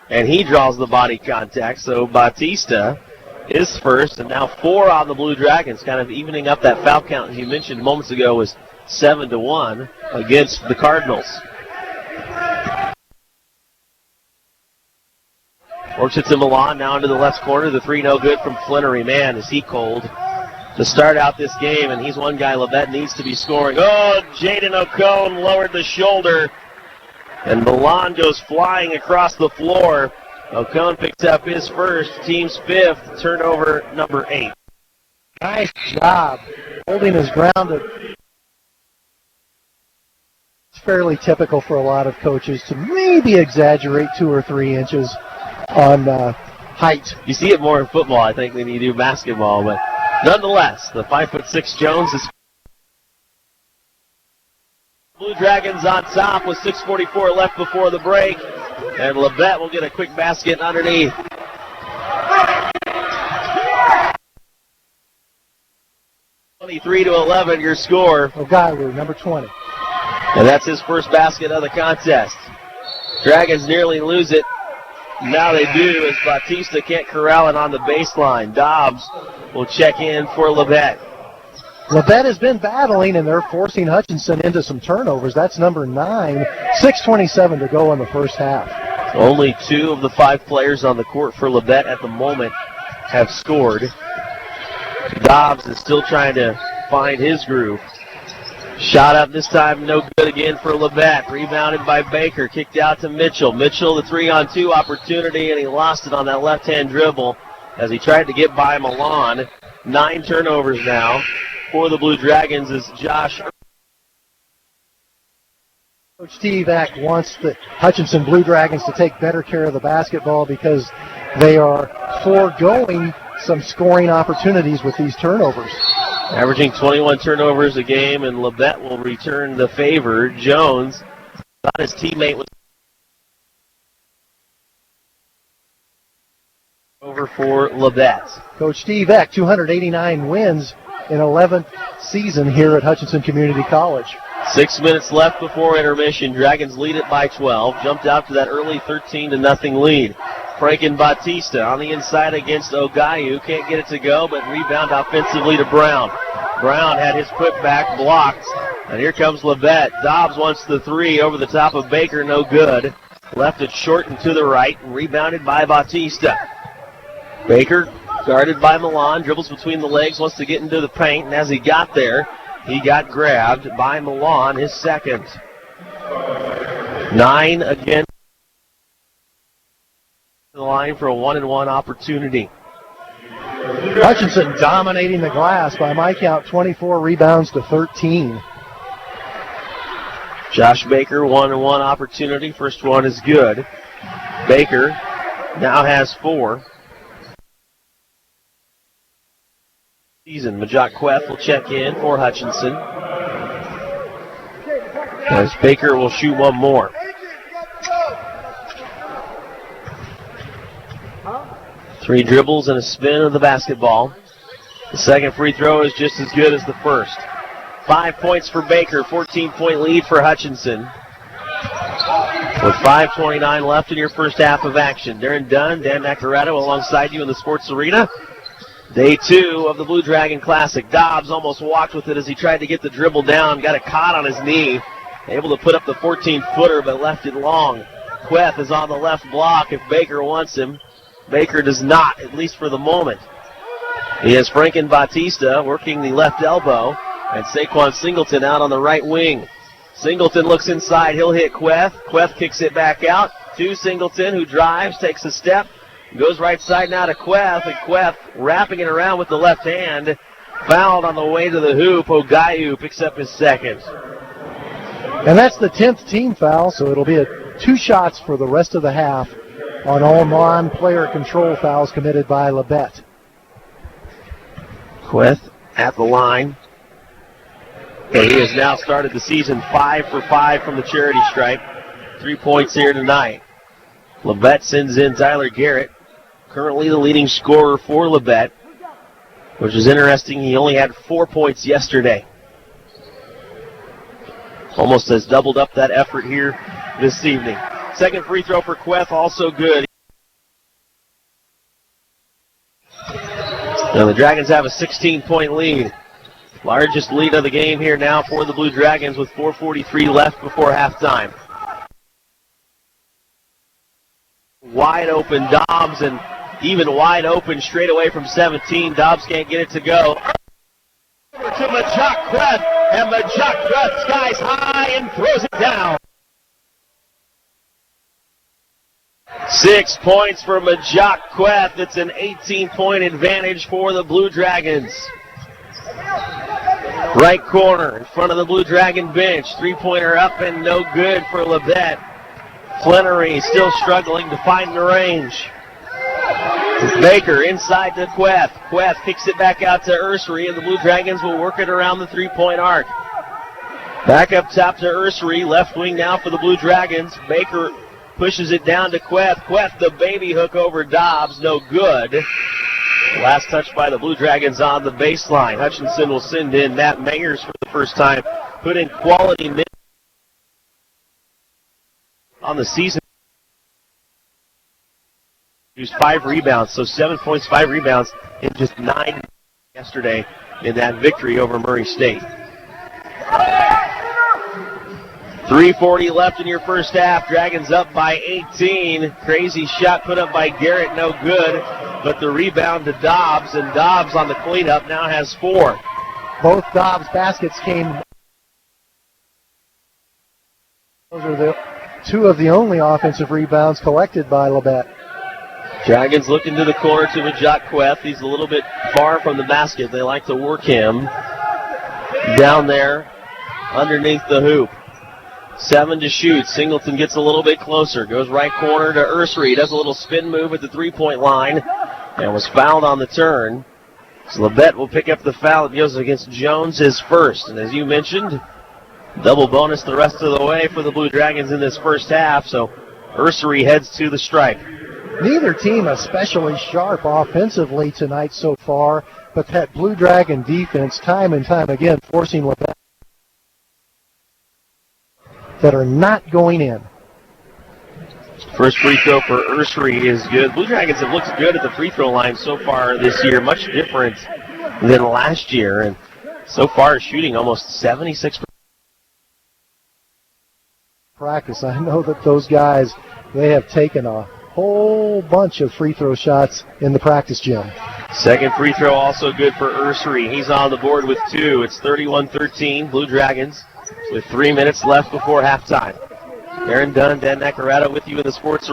and he draws the body contact. So Batista is first, and now 4 on the Blue Dragons, kind of evening up that foul count, as you mentioned moments ago, was 7-1 against the Cardinals. Works it to Milan, now into the left corner. The 3 no good from Flannery. Man, is he cold to start out this game, and he's one guy Labette needs to be scoring. Oh, Jaden Ocone lowered the shoulder, and Milan goes flying across the floor. Ocone picks up his first, team's 5th, turnover number 8. Nice job holding his ground. It's fairly typical for a lot of coaches to maybe exaggerate 2 or 3 inches on height. You see it more in football, I think, than you do basketball, but nonetheless, the 5'6" Jones is Blue Dragons on top with 6:44 left before the break, and Labette will get a quick basket underneath. (23-11) your score. Ogaiwu, number 20. And that's his first basket of the contest. Dragons nearly lose it. Now they do, as Batista can't corral it on the baseline. Dobbs will check in for Labette. Labette has been battling, and they're forcing Hutchinson into some turnovers. That's number 9. 6:27 to go in the first half. Only 2 of the 5 players on the court for Labette at the moment have scored. Dobbs is still trying to find his groove. Shot up this time, no good again for Labette. Rebounded by Baker, kicked out to Mitchell. Mitchell, the 3-on-2 opportunity, and he lost it on that left-hand dribble as he tried to get by Milan. 9 turnovers now for the Blue Dragons as Josh. Coach Steve Eck wants the Hutchinson Blue Dragons to take better care of the basketball because they are foregoing some scoring opportunities with these turnovers. Averaging 21 turnovers a game, and Labette will return the favor. Jones thought his teammate was over for Labette. Coach Steve Eck, 289 wins in 11th season here at Hutchinson Community College. 6 minutes left before intermission. Dragons lead it by 12. Jumped out to that early 13-0 lead. Franken Batista on the inside against Ogaiwu. Can't get it to go, but rebound offensively to Brown. Brown had his putback blocked. And here comes Labette. Dobbs wants the 3 over the top of Baker. No good. Left it short and to the right. And rebounded by Batista. Baker guarded by Milan. Dribbles between the legs. Wants to get into the paint. And as he got there, he got grabbed by Milan, his second. 9 again. The line for a 1-and-1 opportunity. Hutchinson dominating the glass by my count, 24 rebounds to 13. Josh Baker, 1-and-1 opportunity. First one is good. Baker now has 4. Season. Majak Queth will check in for Hutchinson. As Baker will shoot one more. Three dribbles and a spin of the basketball. The second free throw is just as good as the first. 5 points for Baker, 14-point lead for Hutchinson. With 5:29 left in your first half of action. Darren Dunn, Dan Nacarado alongside you in the Sports Arena. Day 2 of the Blue Dragon Classic. Dobbs almost walked with it as he tried to get the dribble down. Got it caught on his knee. Able to put up the 14-footer, but left it long. Queth is on the left block if Baker wants him. Baker does not, at least for the moment. He has Franken Batista working the left elbow, and Saquon Singleton out on the right wing. Singleton looks inside. He'll hit Queth. Queth kicks it back out to Singleton, who drives, takes a step, goes right side now to Queth, and Queth wrapping it around with the left hand. Fouled on the way to the hoop. Ogayu picks up his second. And that's the 10th team foul, so it'll be 2 shots for the rest of the half on all non-player control fouls committed by Labette. Queth at the line. And he has now started the season 5 for 5 from the charity stripe. 3 points here tonight. Labette sends in Tyler Garrett, currently the leading scorer for Labette, which is interesting. He only had 4 points yesterday. Almost has doubled up that effort here this evening. Second free throw for Queth, also good. Now the Dragons have a 16-point lead. Largest lead of the game here now for the Blue Dragons with 4:43 left before halftime. Wide open Dobbs, and even wide open straight away from 17. Dobbs can't get it to go. Over to Majak Queth, and Majak Queth skies high and throws it down. 6 points for Majak Queth. It's an 18-point advantage for the Blue Dragons. Right corner in front of the Blue Dragon bench. Three-pointer up and no good for Labette. Flannery still struggling to find the range. Baker inside to Queth. Queth kicks it back out to Ursery, and the Blue Dragons will work it around the three-point arc. Back up top to Ursery. Left wing now for the Blue Dragons. Baker pushes it down to Queth. Queth, the baby hook over Dobbs. No good. Last touch by the Blue Dragons on the baseline. Hutchinson will send in Matt Mayers for the first time. Put in quality minutes on the season. Used 5 rebounds, so 7 points, 5 rebounds in just 9 yesterday in that victory over Murray State. 3:40 left in your first half. Dragons up by 18. Crazy shot put up by Garrett, no good. But the rebound to Dobbs, and Dobbs on the cleanup now has 4. Both Dobbs baskets came. Those are the 2 of the only offensive rebounds collected by Labette. Dragons looking to the corner to Majak Queth. He's a little bit far from the basket. They like to work him down there underneath the hoop. 7 to shoot. Singleton gets a little bit closer. Goes right corner to Ursery. Does a little spin move at the three-point line and was fouled on the turn. So Labette will pick up the foul. It goes against Jones, his first. And as you mentioned, double bonus the rest of the way for the Blue Dragons in this first half. So Ursery heads to the stripe. Neither team especially sharp offensively tonight so far, but that Blue Dragon defense time and time again forcing Labette that are not going in. First free throw for Ursery is good. Blue Dragons have looked good at the free throw line so far this year, much different than last year, and so far shooting almost 76%. Practice. I know that those guys, they have taken a whole bunch of free throw shots in the practice gym. Second free throw also good for Ursery. He's on the board with 2. It's 31-13, Blue Dragons, with 3 minutes left before halftime. Aaron Dunn, Dan Nacarado with you in the Sports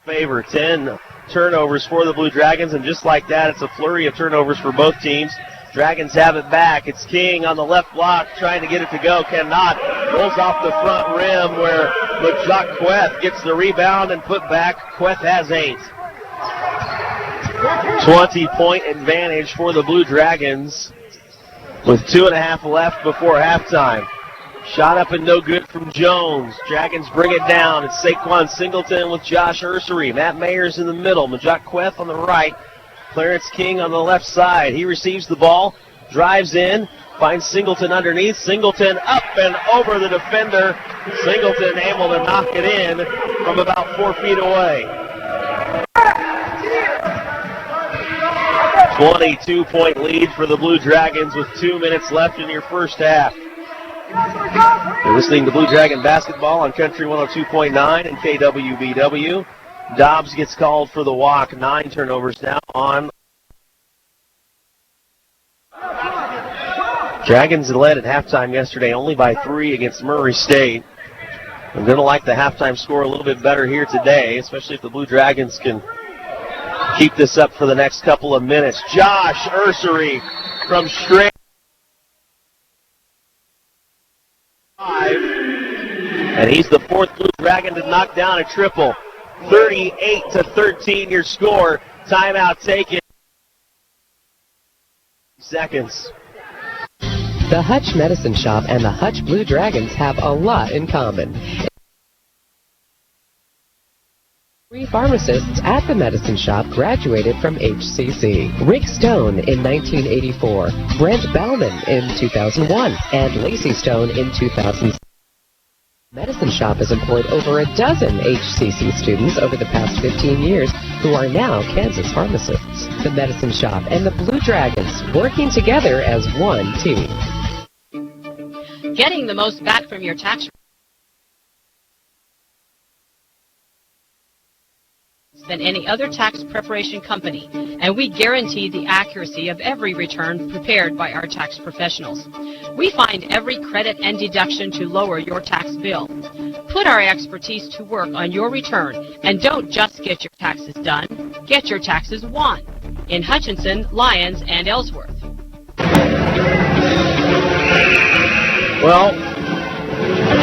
favor. 10 turnovers for the Blue Dragons, and just like that, it's a flurry of turnovers for both teams. Dragons have it back. It's King on the left block trying to get it to go. Cannot. Rolls off the front rim where Majak Queth gets the rebound and put back. Queth has 8. 20-point advantage for the Blue Dragons. with 2.5 left before halftime. Shot up and no good from Jones. Dragons bring it down. It's Saquon Singleton with Josh Ursery. Matt Mayers in the middle. Majok Queth on the right. Clarence King on the left side. He receives the ball, drives in, finds Singleton underneath. Singleton up and over the defender. Singleton able to knock it in from about 4 feet away. 22-point lead for the Blue Dragons with 2 minutes left in your first half. You're listening to Blue Dragon Basketball on Country 102.9 and KWBW. Dobbs gets called for the walk. 9 turnovers now on. Dragons led at halftime yesterday only by 3 against Murray State. I'm going to like the halftime score a little bit better here today, especially if the Blue Dragons can keep this up for the next couple of minutes. Josh Ursery from straight 5. And he's the 4th Blue Dragon to knock down a triple. 38-13 your score. Timeout taken. Seconds. The Hutch Medicine Shop and the Hutch Blue Dragons have a lot in common. 3 pharmacists at the Medicine Shop graduated from HCC. Rick Stone in 1984, Brent Bellman in 2001, and Lacey Stone in 2006. Medicine Shop has employed over a dozen HCC students over the past 15 years who are now Kansas pharmacists. The Medicine Shop and the Blue Dragons working together as one team. Getting the most back from your tax than any other tax preparation company, and we guarantee the accuracy of every return prepared by our tax professionals. We find every credit and deduction to lower your tax bill. Put our expertise to work on your return, and don't just get your taxes done, get your taxes won in Hutchinson, Lyons, and Ellsworth. Well,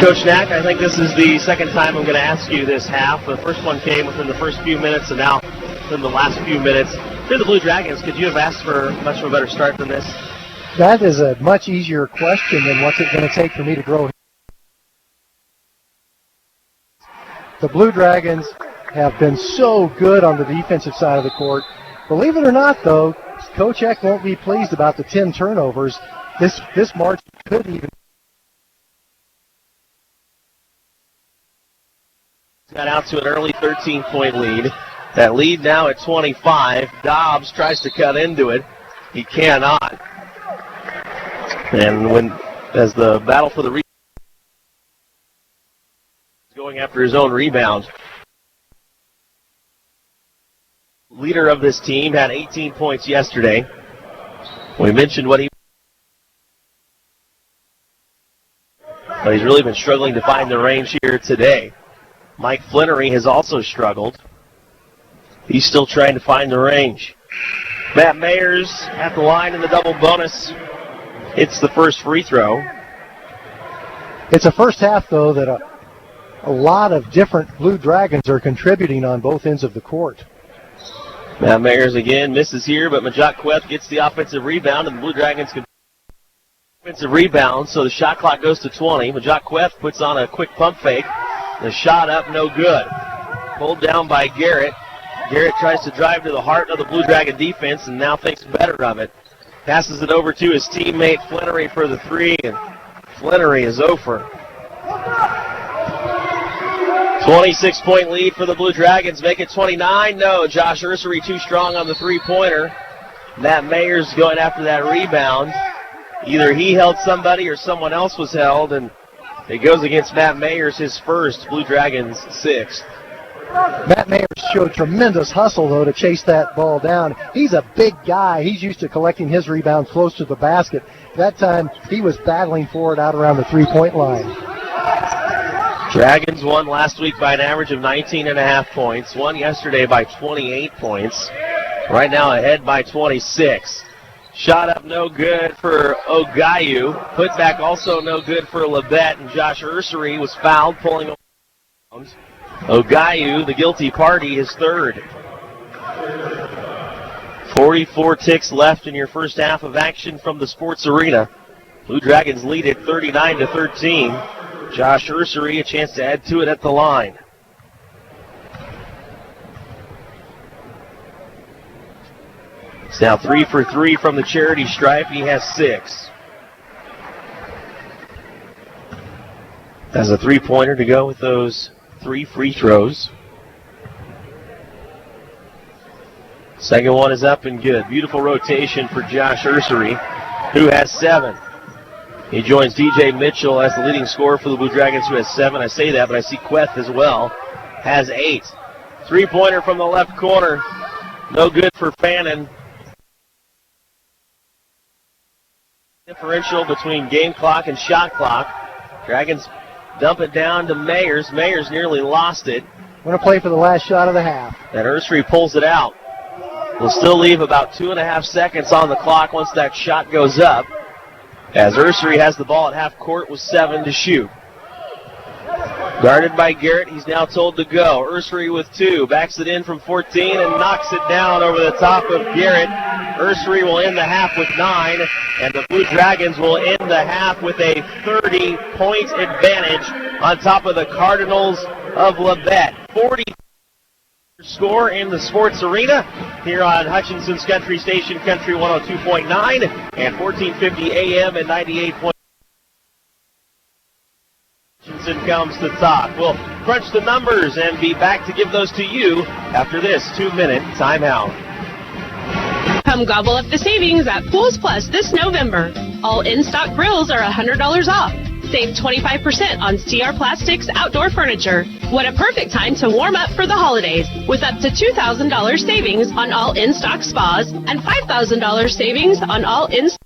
Coach Knack, I think this is the second time I'm going to ask you this half. The first one came within the first few minutes, and now within the last few minutes. For the Blue Dragons, could you have asked for much of a better start than this? That is a much easier question than what's it going to take for me to grow. The Blue Dragons have been so good on the defensive side of the court. Believe it or not, though, Coach Eck won't be pleased about the 10 turnovers. This march could even got out to an early 13-point lead. That lead now at 25. Dobbs tries to cut into it. He cannot. And as the battle for the rebound, going after his own rebound. Leader of this team had 18 points yesterday. We mentioned what but he's really been struggling to find the range here today. Mike Flannery has also struggled. He's still trying to find the range. Matt Mayers at the line in the double bonus. It's the first free throw. It's a first half, though, that a lot of different Blue Dragons are contributing on both ends of the court. Matt Mayers again misses here, but Majok Queth gets the offensive rebound, and the Blue Dragons can offensive rebound, so the shot clock goes to 20. Majok Queth puts on a quick pump fake. The shot up, no good. Pulled down by Garrett. Garrett tries to drive to the heart of the Blue Dragon defense and now thinks better of it. Passes it over to his teammate Flannery for the 3, and Flannery is over. 26-point lead for the Blue Dragons. Make it 29. No, Josh Ursery too strong on the 3-pointer. Matt Mayers going after that rebound. Either he held somebody or someone else was held, and it goes against Matt Mayers, his first, Blue Dragons' 6th. Matt Mayers showed tremendous hustle, though, to chase that ball down. He's a big guy. He's used to collecting his rebounds close to the basket. That time, he was battling for it out around the 3-point line. Dragons won last week by an average of 19.5 points. Won yesterday by 28 points. Right now ahead by 26. Shot up no good for Ogayu. Put back also no good for Labette, and Josh Ursery was fouled, pulling around. Ogayu, the guilty party, his 3rd. 44 ticks left in your first half of action from the Sports Arena. Blue Dragons lead it 39-13. Josh Ursery, a chance to add to it at the line. It's now 3 for 3 from the charity stripe. He has 6. Has a three-pointer to go with those 3 free throws. Second one is up and good. Beautiful rotation for Josh Ursery, who has 7. He joins DJ Mitchell as the leading scorer for the Blue Dragons, who has 7. I say that, but I see Queth as well, has 8. Three-pointer from the left corner. No good for Fannin. Differential between game clock and shot clock. Dragons dump it down to Mayers. Mayers nearly lost it. Want to play for the last shot of the half. And Ursery pulls it out. We'll still leave about 2.5 seconds on the clock once that shot goes up, as Ursery has the ball at half court with 7 to shoot. Guarded by Garrett, he's now told to go. Ursery with 2, backs it in from 14 and knocks it down over the top of Garrett. Ursery will end the half with 9, and the Blue Dragons will end the half with a 30-point advantage on top of the Cardinals of Labette. 40 score in the Sports Arena here on Hutchinson's Country Station, Country 102.9 and 1450 AM and 98. Hutchinson comes to talk. We'll crunch the numbers and be back to give those to you after this 2-minute timeout. Come gobble up the savings at Pools Plus this November. All in-stock grills are $100 off. Save 25% on CR Plastics outdoor furniture. What a perfect time to warm up for the holidays with up to $2,000 savings on all in-stock spas and $5,000 savings on all in-stock.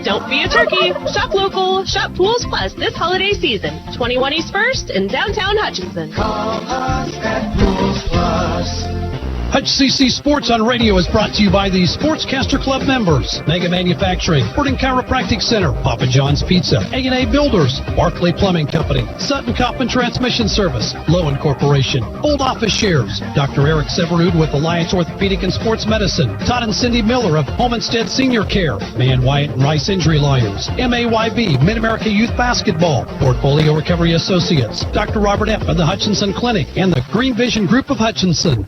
Don't be a turkey. Shop local. Shop Pools Plus this holiday season. 21 East 1st in downtown Hutchinson. Call us at Pools Plus. HCC Sports on Radio is brought to you by the Sportscaster Club members, Mega Manufacturing, Sporting Chiropractic Center, Papa John's Pizza, A&A Builders, Barclay Plumbing Company, Sutton Coppin Transmission Service, Lowen Corporation, Old Office Shares, Dr. Eric Severud with Alliance Orthopedic and Sports Medicine, Todd and Cindy Miller of Homestead Senior Care, Man Wyatt and Rice Injury Lawyers, MAYB, Mid-America Youth Basketball, Portfolio Recovery Associates, Dr. Robert F. of the Hutchinson Clinic, and the Green Vision Group of Hutchinson.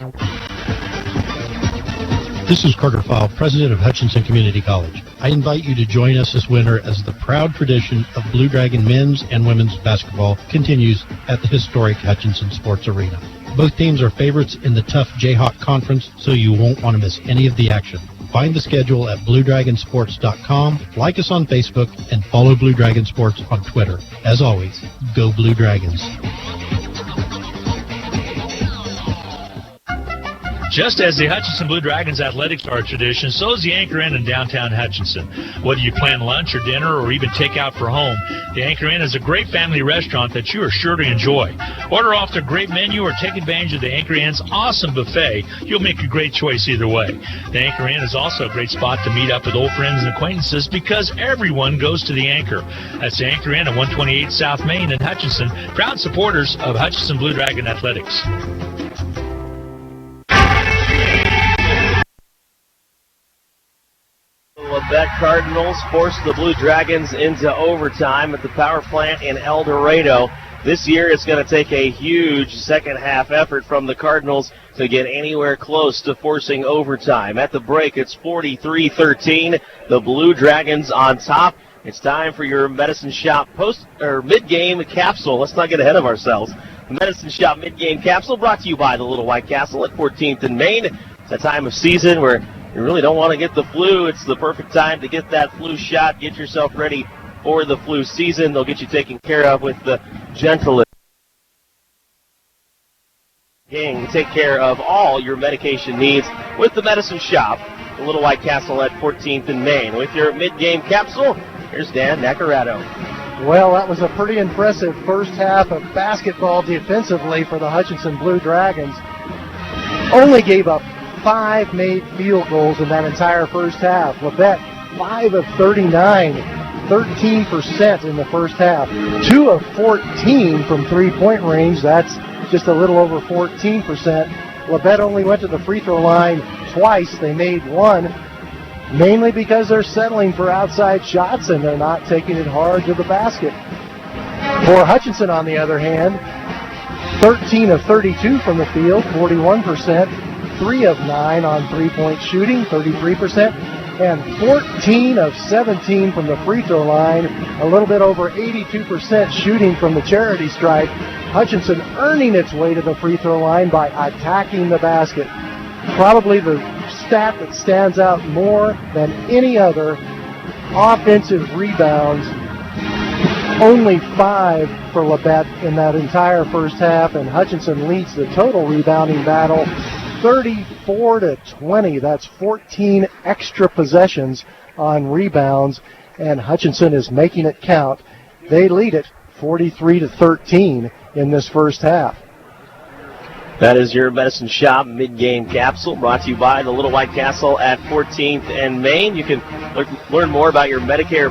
This is Carter Fowle, president of Hutchinson Community College. I invite you to join us this winter as the proud tradition of Blue Dragon men's and women's basketball continues at the historic Hutchinson Sports Arena. Both teams are favorites in the tough Jayhawk Conference, so you won't want to miss any of the action. Find the schedule at BlueDragonSports.com, like us on Facebook, and follow Blue Dragon Sports on Twitter. As always, go Blue Dragons. Just as the Hutchinson Blue Dragons athletics are a tradition, so is the Anchor Inn in downtown Hutchinson. Whether you plan lunch or dinner or even take out for home, the Anchor Inn is a great family restaurant that you are sure to enjoy. Order off their great menu or take advantage of the Anchor Inn's awesome buffet. You'll make a great choice either way. The Anchor Inn is also a great spot to meet up with old friends and acquaintances because everyone goes to the Anchor. That's the Anchor Inn at 128 South Main in Hutchinson, proud supporters of Hutchinson Blue Dragon Athletics. Labette Cardinals forced the Blue Dragons into overtime at the power plant in El Dorado. This year it's going to take a huge second half effort from the Cardinals to get anywhere close to forcing overtime. At the break, it's 43-13. The Blue Dragons on top. It's time for your Medicine Shop mid-game capsule. Let's not get ahead of ourselves. The Medicine Shop mid-game capsule brought to you by the Little White Castle at 14th and Main. It's a time of season where you really don't want to get the flu. It's the perfect time to get that flu shot. Get yourself ready for the flu season. They'll get you taken care of with the gentlest. Take care of all your medication needs with the Medicine Shop, the Little White Castle at 14th and Main. With your mid-game capsule, here's Dan Nacarado. Well, that was a pretty impressive first half of basketball defensively for the Hutchinson Blue Dragons. Only gave up 5 made field goals in that entire first half. Labette, 5 of 39, 13% in the first half. 2 of 14 from three-point range. That's just a little over 14%. Labette only went to the free throw line twice. They made one, mainly because they're settling for outside shots and they're not taking it hard to the basket. For Hutchinson, on the other hand, 13 of 32 from the field, 41%, 3 of 9 on three-point shooting, 33%, and 14 of 17 from the free throw line, a little bit over 82% shooting from the charity stripe. Hutchinson earning its way to the free throw line by attacking the basket. Probably the stat that stands out more than any other, offensive rebounds. Only 5 for Labette in that entire first half, and Hutchinson leads the total rebounding battle 34-20. That's 14 extra possessions on rebounds, and Hutchinson is making it count. They lead it 43-13 in this first half. That is your Medicine Shop mid-game capsule, brought to you by the Little White Castle at 14th and Main. You can learn more about your Medicare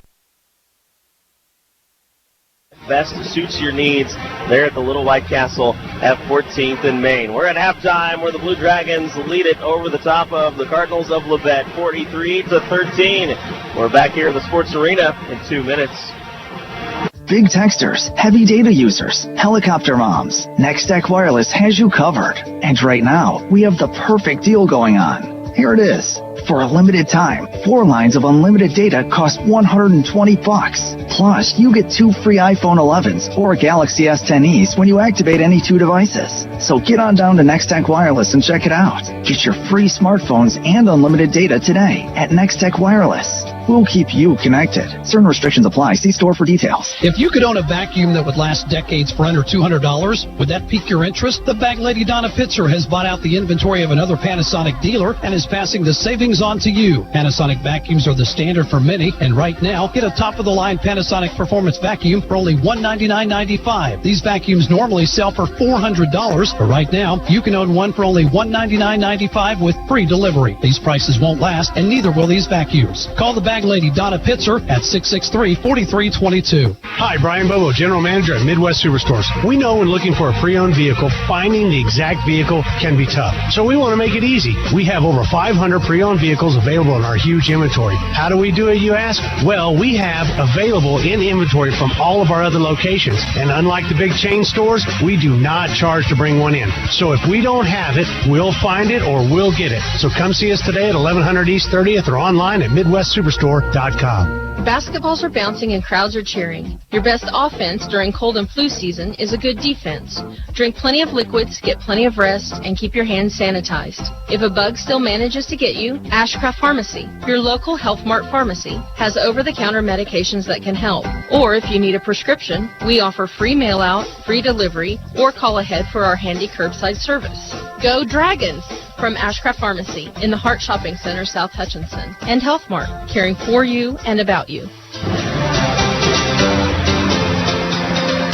best suits your needs there at the Little White Castle at 14th and Main. We're at halftime where the Blue Dragons lead it over the top of the Cardinals of Labette, 43-13. We're back here at the Sports Arena in 2 minutes. Big texters, heavy data users, helicopter moms, Nextech Wireless has you covered. And right now, we have the perfect deal going on. Here it is. For a limited time, 4 lines of unlimited data cost $120. Plus, you get 2 free iPhone 11s or Galaxy S10es when you activate any 2 devices. So get on down to Nextech Wireless and check it out. Get your free smartphones and unlimited data today at Nextech Wireless. We'll keep you connected. Certain restrictions apply. See store for details. If you could own a vacuum that would last decades for under $200, would that pique your interest? The bag lady Donna Pitzer has bought out the inventory of another Panasonic dealer and is passing the savings on to you. Panasonic vacuums are the standard for many, and right now, get a top-of-the-line Panasonic Performance vacuum for only $199.95. These vacuums normally sell for $400, but right now, you can own one for only $199.95 with free delivery. These prices won't last, and neither will these vacuums. Call the bag lady Donna Pitzer at 663-4322. Hi, Brian Bobo, General Manager at Midwest Superstores. We know when looking for a pre-owned vehicle, finding the exact vehicle can be tough. So we want to make it easy. We have over 500 pre-owned vehicles available in our huge inventory. How do we do it, you ask? Well, we have available in inventory from all of our other locations. And unlike the big chain stores, we do not charge to bring one in. So if we don't have it, we'll find it or we'll get it. So come see us today at 1100 East 30th or online at MidwestSuperstore.com. Basketballs are bouncing and crowds are cheering. Your best offense during cold and flu season is a good defense. Drink plenty of liquids, get plenty of rest, and keep your hands sanitized. If a bug still manages to get you, Ashcraft Pharmacy, your local Health Mart pharmacy, has over-the-counter medications that can help. Or if you need a prescription, we offer free mail-out, free delivery, or call ahead for our handy curbside service. Go Dragons! From Ashcraft Pharmacy in the Hart Shopping Center, South Hutchinson, and Health Mart, caring for you and about you.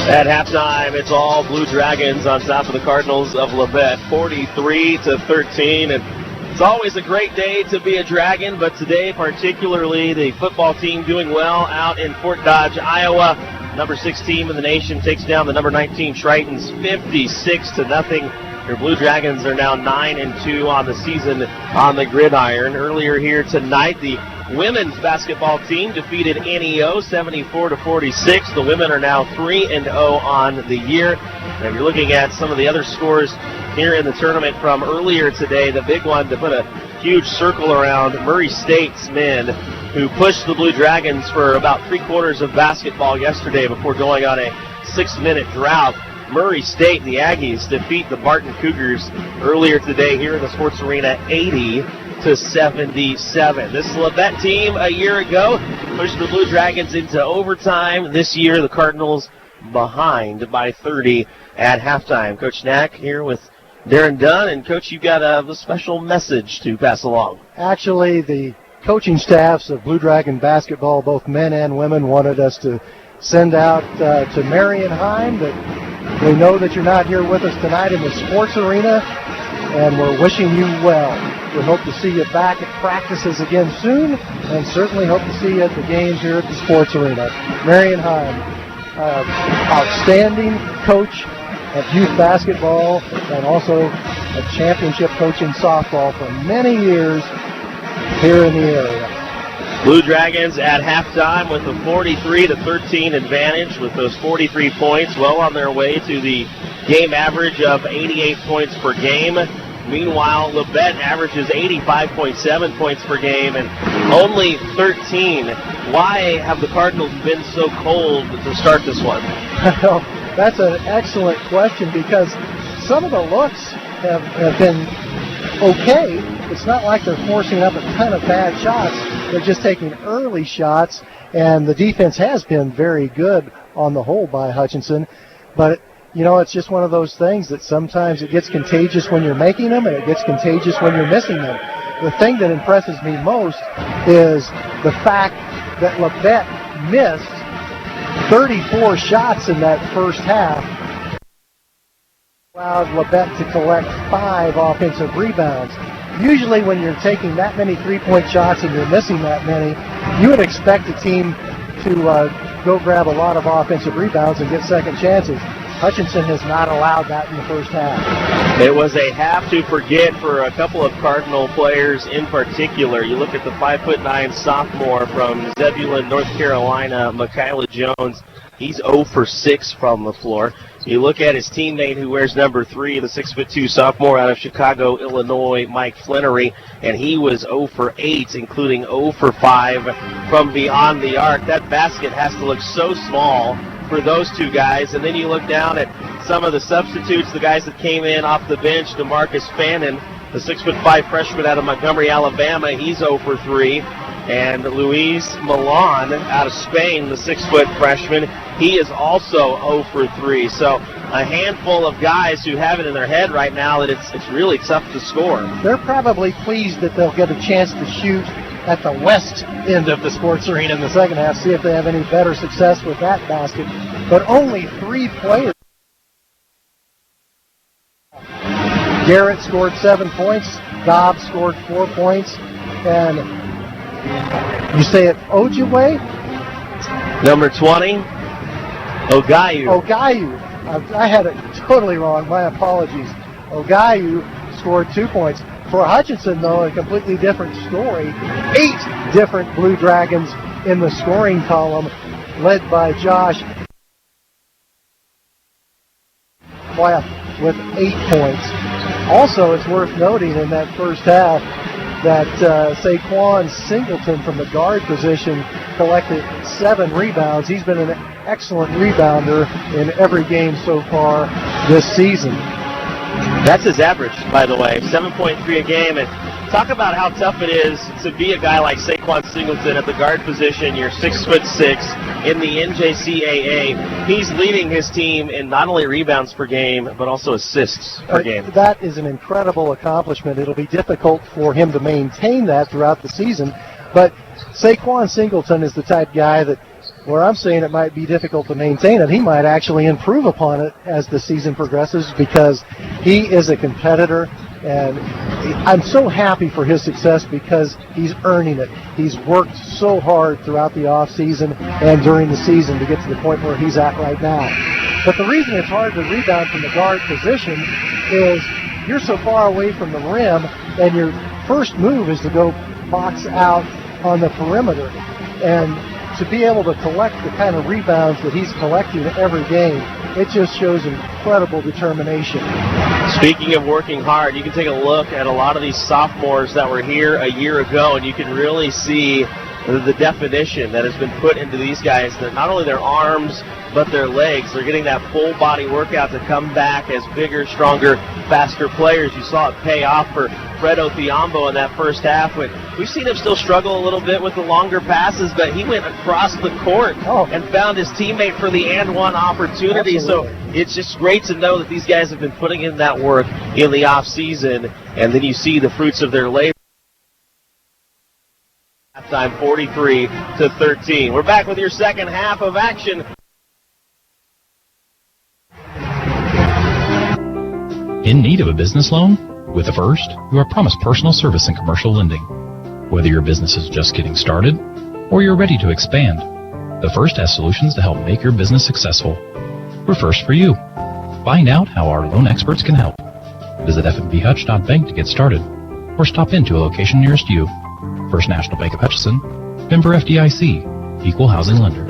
At halftime, it's all Blue Dragons on top of the Cardinals of Labette, 43-13. And it's always a great day to be a Dragon, but today particularly the football team doing well out in Fort Dodge, Iowa. Number 6 team in the nation takes down the number 19 Tritons 56-0. Your Blue Dragons are now 9-2 on the season on the gridiron. Earlier here tonight, the women's basketball team defeated NEO 74-46. The women are now 3-0 on the year. And if you're looking at some of the other scores here in the tournament from earlier today, the big one to put a huge circle around Murray State's men, who pushed the Blue Dragons for about 3/4 of basketball yesterday before going on a 6-minute drought. Murray State, the Aggies, defeat the Barton Cougars earlier today here in the Sports Arena, 80-77. This Labette team a year ago pushed the Blue Dragons into overtime. This year, the Cardinals behind by 30 at halftime. Coach Knack here with Darren Dunn. And, Coach, you've got a special message to pass along. Actually, the coaching staffs of Blue Dragon basketball, both men and women, wanted us to send out to Marion Heim that we know that you're not here with us tonight in the Sports Arena, and we're wishing you well. We hope to see you back at practices again soon, and certainly hope to see you at the games here at the Sports Arena. Marion Heim, outstanding coach of youth basketball, and also of championship coaching softball for many years here in the area. Blue Dragons at halftime with a 43-13 advantage with those 43 points, well on their way to the game average of 88 points per game. Meanwhile, Labette averages 85.7 points per game and only 13. Why have the Cardinals been so cold to start this one? Well, that's an excellent question because some of the looks have been okay. It's not like they're forcing up a ton of bad shots. They're just taking early shots, and the defense has been very good on the whole by Hutchinson. But, you know, it's just one of those things that sometimes it gets contagious when you're making them and it gets contagious when you're missing them. The thing that impresses me most is the fact that Labette missed 34 shots in that first half. Allowed Labette to collect 5 offensive rebounds. Usually when you're taking that many three-point shots and you're missing that many, you would expect a team to go grab a lot of offensive rebounds and get second chances. Hutchinson has not allowed that in the first half. It was a have to forget for a couple of Cardinal players in particular. You look at the 5'9" sophomore from Zebulon, North Carolina, Michaela Jones. He's 0 for 6 from the floor. You look at his teammate who wears number 3, the 6'2" sophomore out of Chicago, Illinois, Mike Flannery, and he was 0 for 8, including 0 for 5 from beyond the arc. That basket has to look so small for those two guys. And then you look down at some of the substitutes, the guys that came in off the bench. DeMarcus Fannin, the 6'5" freshman out of Montgomery, Alabama, he's 0 for 3. And Luis Milan out of Spain, the 6-foot freshman, he is also 0 for 3. So a handful of guys who have it in their head right now that it's really tough to score. They're probably pleased that they'll get a chance to shoot at the west end of the sports arena in the second half, see if they have any better success with that basket. But only 3 players. Garrett scored 7 points. Dobbs scored 4 points. And you say it Ojibwe? Number 20, Ogayu. Ogayu. I had it totally wrong. My apologies. Ogayu scored 2 points. For Hutchinson, though, a completely different story. 8 different Blue Dragons in the scoring column, led by Josh with 8 points. Also, it's worth noting in that first half that Saquon Singleton from the guard position collected 7 rebounds. He's been an excellent rebounder in every game so far this season. That's his average, by the way, 7.3 a game. And talk about how tough it is to be a guy like Saquon Singleton at the guard position. You're 6'6" in the NJCAA. He's leading his team in not only rebounds per game, but also assists per game. That is an incredible accomplishment. It'll be difficult for him to maintain that throughout the season. But Saquon Singleton is the type guy that, where I'm saying it might be difficult to maintain it, he might actually improve upon it as the season progresses because he is a competitor, and I'm so happy for his success because he's earning it. He's worked so hard throughout the offseason and during the season to get to the point where he's at right now. But the reason it's hard to rebound from the guard position is you're so far away from the rim, and your first move is to go box out on the perimeter. And to be able to collect the kind of rebounds that he's collecting every game, it just shows incredible determination. Speaking of working hard, you can take a look at a lot of these sophomores that were here a year ago, and you can really see the definition that has been put into these guys, that not only their arms, but their legs. They're getting that full body workout to come back as bigger, stronger, faster players. You saw it pay off for Fred Othiambo in that first half. We've seen him still struggle a little bit with the longer passes, but he went across the court and found his teammate for the and one opportunity. Absolutely. So it's just great to know that these guys have been putting in that work in the off season, and then you see the fruits of their labor. Halftime 43-13. We're back with your second half of action. In need of a business loan? With the First, you are promised personal service and commercial lending. Whether your business is just getting started or you're ready to expand, the First has solutions to help make your business successful. We're First for you. Find out how our loan experts can help. Visit fnbhutch.bank to get started, or stop into a location nearest you. First National Bank of Hutchinson, member FDIC, equal housing lender.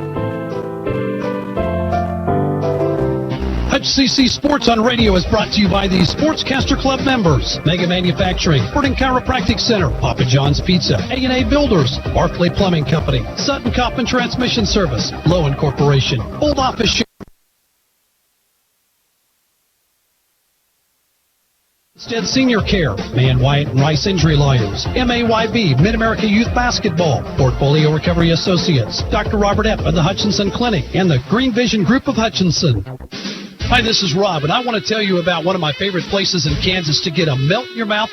HCC Sports on Radio is brought to you by the Sportscaster Club members. Mega Manufacturing, Burton Chiropractic Center, Papa John's Pizza, A&A Builders, Barclay Plumbing Company, Sutton Coppin Transmission Service, Lowen Corporation, Old Office Stead Senior Care, Man Wyatt and Rice Injury Lawyers, MAYB, Mid-America Youth Basketball, Portfolio Recovery Associates, Dr. Robert Epp of the Hutchinson Clinic, and the Green Vision Group of Hutchinson. Hi, this is Rob, and I want to tell you about one of my favorite places in Kansas to get a melt-in-your-mouth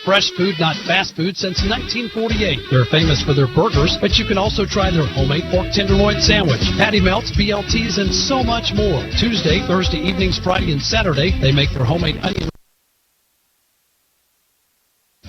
fresh food, not fast food, since 1948. They're famous for their burgers, but you can also try their homemade pork tenderloin sandwich, patty melts, BLTs, and so much more. Tuesday, Thursday evenings, Friday, and Saturday, they make their homemade onion.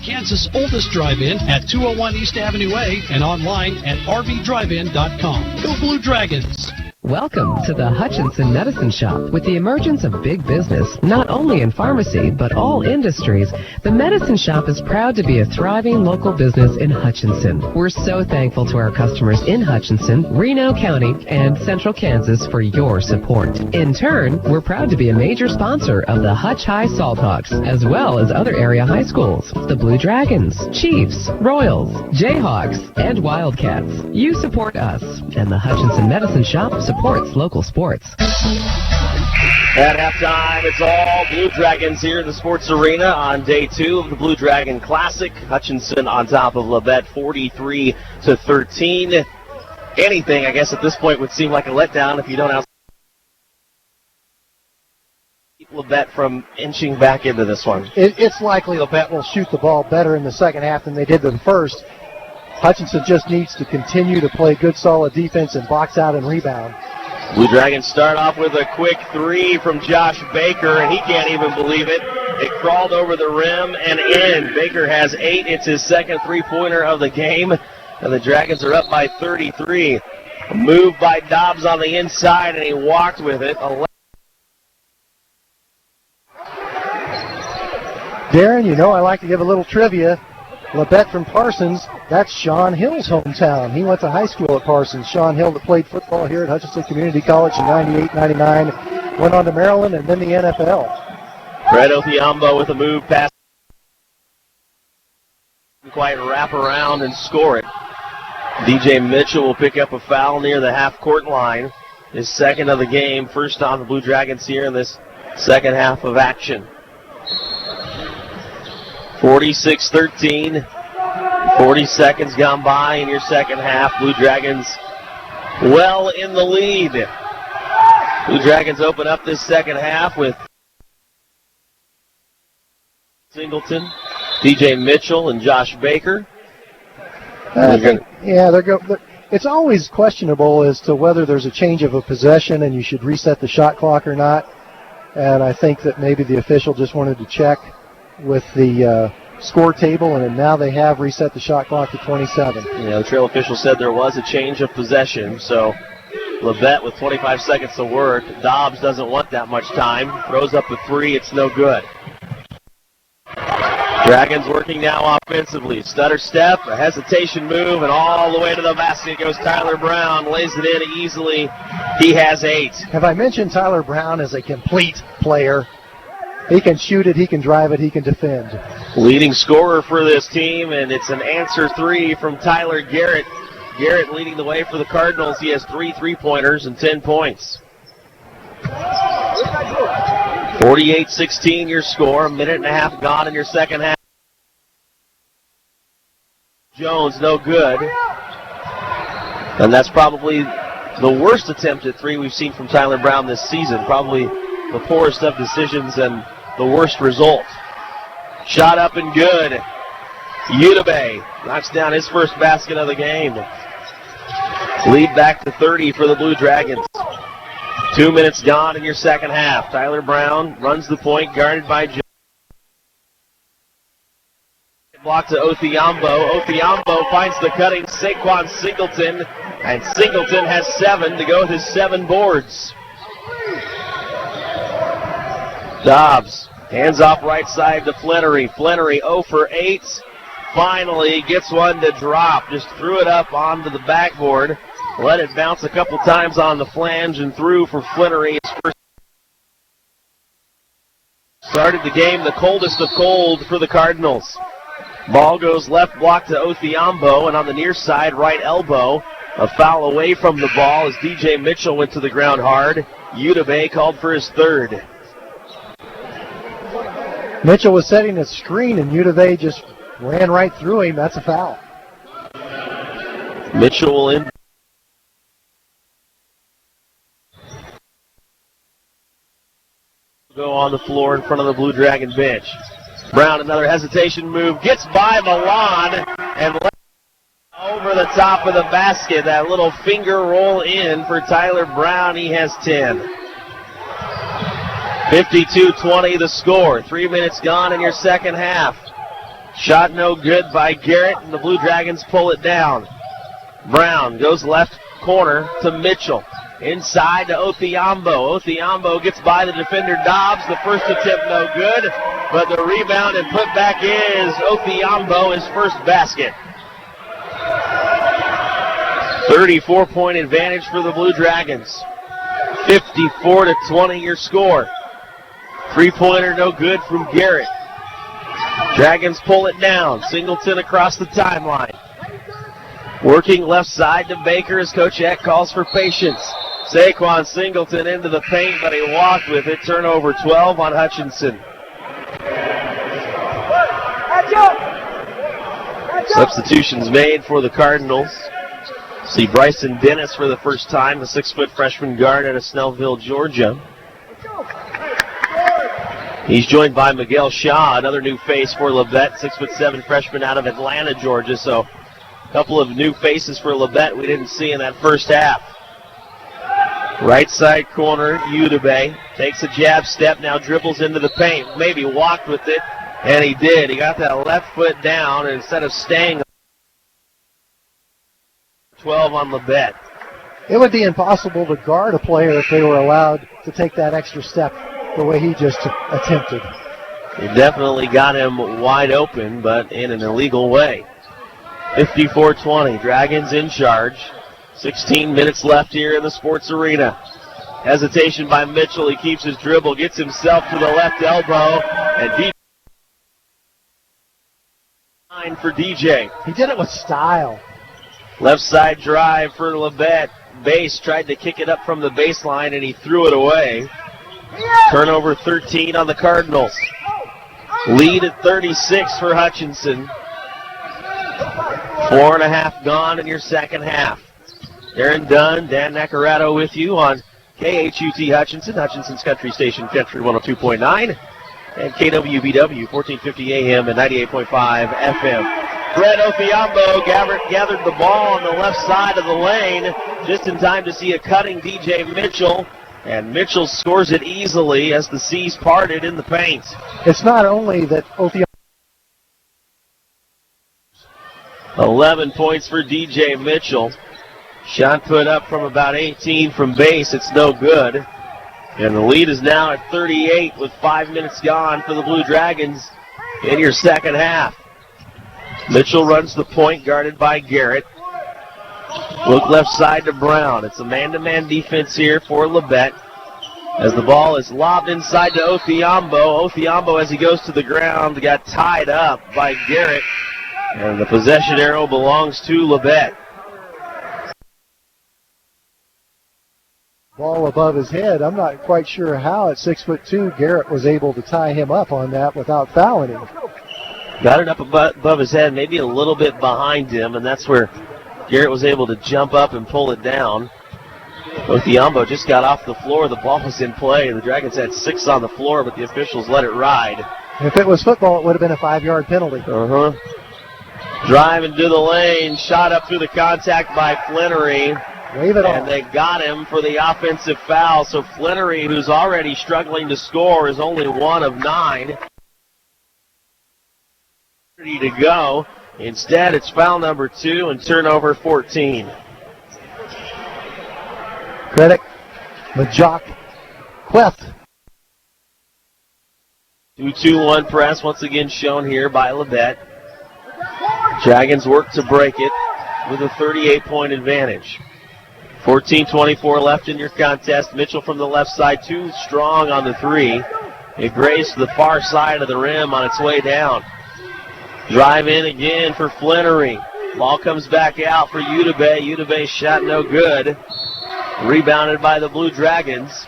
Kansas' oldest drive-in at 201 East Avenue A and online at rvdrivein.com. Go Blue Dragons! Welcome to the Hutchinson Medicine Shop. With the emergence of big business, not only in pharmacy, but all industries, the Medicine Shop is proud to be a thriving local business in Hutchinson. We're so thankful to our customers in Hutchinson, Reno County, and Central Kansas for your support. In turn, we're proud to be a major sponsor of the Hutch High Salt Hawks, as well as other area high schools, the Blue Dragons, Chiefs, Royals, Jayhawks, and Wildcats. You support us, and the Hutchinson Medicine Shop supports local sports. At halftime, it's all Blue Dragons here in the Sports Arena on day 2 of the Blue Dragon Classic. Hutchinson on top of Labette, 43-13. Anything, I guess, at this point would seem like a letdown if you don't keep Labette from inching back into this one. It's likely Labette will shoot the ball better in the second half than they did in the first. Hutchinson just needs to continue to play good, solid defense and box out and rebound. Blue Dragons start off with a quick 3 from Josh Baker, and he can't even believe it. It crawled over the rim and in. Baker has 8. It's his second three-pointer of the game, and the Dragons are up by 33. A move by Dobbs on the inside, and he walked with it. Darren, you know I like to give a little trivia. Labette from Parsons, that's Sean Hill's hometown. He went to high school at Parsons. Sean Hill that played football here at Hutchinson Community College in 98, 99, went on to Maryland and then the NFL. Fred Othiambo with a move pass. Didn't quite wrap around and score it. DJ Mitchell will pick up a foul near the half-court line. His second of the game, first on the Blue Dragons here in this second half of action. 46-13, 40 seconds gone by in your second half. Blue Dragons well in the lead. Blue Dragons open up this second half with Singleton, DJ Mitchell, and Josh Baker. It's always questionable as to whether there's a change of a possession and you should reset the shot clock or not. And I think that maybe the official just wanted to check with the score table, and now they have reset the shot clock to 27. Yeah, the trail official said there was a change of possession, so Labette with 25 seconds to work. Dobbs doesn't want that much time. Throws up a 3. It's no good. Dragons working now offensively. Stutter step, a hesitation move, and all the way to the basket goes Tyler Brown. Lays it in easily. He has 8. Have I mentioned Tyler Brown as a complete player? He can shoot it, he can drive it, he can defend. Leading scorer for this team, and it's an answer 3 from Tyler Garrett. Garrett leading the way for the Cardinals. He has 3 3-pointers and 10 points. 48-16 your score, a minute and a half gone in your second half. Jones, no good. And that's probably the worst attempt at 3 we've seen from Tyler Brown this season. Probably the poorest of decisions and the worst result. Shot up and good. Udebe knocks down his first basket of the game. Lead back to 30 for the Blue Dragons. 2 minutes gone in your second half. Tyler Brown runs the point, guarded by Jones. Block to Othiambo. Othiambo finds the cutting Saquon Singleton, and Singleton has 7 to go with his 7 boards. Dobbs, hands off right side to Flannery. Flannery 0 for 8. Finally gets one to drop. Just threw it up onto the backboard. Let it bounce a couple times on the flange and through for Flannery. His first started the game the coldest of cold for the Cardinals. Ball goes left block to Othiambo, and on the near side, right elbow. A foul away from the ball as DJ Mitchell went to the ground hard. Udebe called for his third. Mitchell was setting a screen, and Udebe just ran right through him. That's a foul. Mitchell will in. Go on the floor in front of the Blue Dragon bench. Brown, another hesitation move, gets by Milan and over the top of the basket. That little finger roll in for Tyler Brown. He has 10. 52-20 the score. 3 minutes gone in your second half. Shot no good by Garrett, and the Blue Dragons pull it down. Brown goes left corner to Mitchell. Inside to Othiambo. Othiambo gets by the defender Dobbs. The first attempt no good, but the rebound and put back is Othiambo, his first basket. 34-point advantage for the Blue Dragons. 54-20 your score. Three-pointer no good from Garrett. Dragons pull it down. Singleton across the timeline. Working left side to Baker as Coach Eck calls for patience. Saquon Singleton into the paint, but he walked with it. Turnover 12 on Hutchinson. Substitutions made for the Cardinals. See Bryson Dennis for the first time, the 6-foot freshman guard out of Snellville, Georgia. He's joined by Miguel Shaw, another new face for Labette, 6'7" freshman out of Atlanta, Georgia. So a couple of new faces for Labette we didn't see in that first half. Right side corner, Udebe takes a jab step, now dribbles into the paint. Maybe walked with it, and he did. He got that left foot down, and instead of staying 12 on Labette. It would be impossible to guard a player if they were allowed to take that extra step the way he just attempted. He definitely got him wide open, but in an illegal way. 54-20, Dragons in charge. 16 minutes left here in the Sports Arena. Hesitation by Mitchell. He keeps his dribble, gets himself to the left elbow, and DJ for DJ. He did it with style. Left side drive for Labette. Base tried to kick it up from the baseline, and he threw it away. Turnover 13 on the Cardinals. Lead at 36 for Hutchinson. 4.5 gone in your second half. Aaron Dunn, Dan Nacarado with you on KHUT Hutchinson, Hutchinson's Country Station, Country 102.9, and KWBW, 1450 AM and 98.5 FM. Brett Othiambo gathered the ball on the left side of the lane just in time to see a cutting DJ Mitchell, and Mitchell scores it easily as the seas parted in the paint. It's not only that Othiambo 11 points for DJ Mitchell. Shot put up from about 18 from base. It's no good. And the lead is now at 38 with 5 minutes gone for the Blue Dragons in your second half. Mitchell runs the point, guarded by Garrett. Look left side to Brown. It's a man-to-man defense here for Labette as the ball is lobbed inside to Othiambo. Othiambo, as he goes to the ground, got tied up by Garrett. And the possession arrow belongs to Labette. Ball above his head. I'm not quite sure how at 6'2" Garrett was able to tie him up on that without fouling him. Got it up above his head, maybe a little bit behind him, and that's where Garrett was able to jump up and pull it down. Othiambo just got off the floor. The ball was in play. The Dragons had 6 on the floor, but the officials let it ride. If it was football, it would have been a 5-yard penalty. Drive into the lane. Shot up through the contact by Flannery. Wave it and off. they got him for the offensive foul. So Flannery, who's already struggling to score, is only 1 of 9. Ready to go. Instead, it's foul number 2 and turnover 14. Credit Majok Queth 2-2-1 press once again shown here by Labette. Dragons work to break it with a 38-point advantage. 14:24 left in your contest. Mitchell from the left side, too strong on the three. It grazed the far side of the rim on its way down. Drive in again for Flannery. Ball comes back out for Udebe. Udebe's shot no good. Rebounded by the Blue Dragons.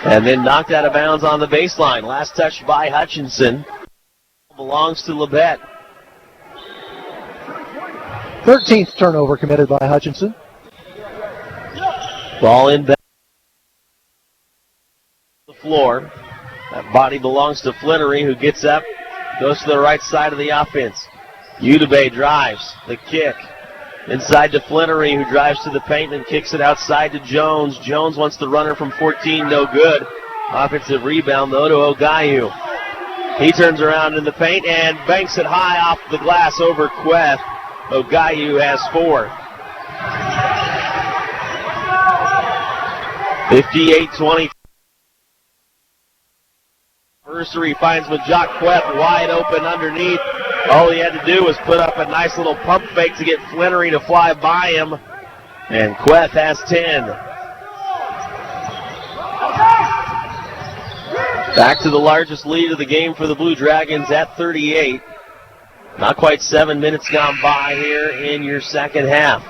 And then knocked out of bounds on the baseline. Last touch by Hutchinson. Belongs to Labette. 13th turnover committed by Hutchinson. Ball in back the floor. That body belongs to Flannery, who gets up, goes to the right side of the offense. Udebe drives, the kick. Inside to Flannery, who drives to the paint and kicks it outside to Jones. Jones wants the runner from 14, no good. Offensive rebound, though, to Ogayu. He turns around in the paint and banks it high off the glass over Queth. Ogayu has 4. 58-20. Ursery finds Majak Queth wide open underneath. All he had to do was put up a nice little pump fake to get Flannery to fly by him. And Queth has 10. Back to the largest lead of the game for the Blue Dragons at 38. Not quite 7 minutes gone by here in your second half.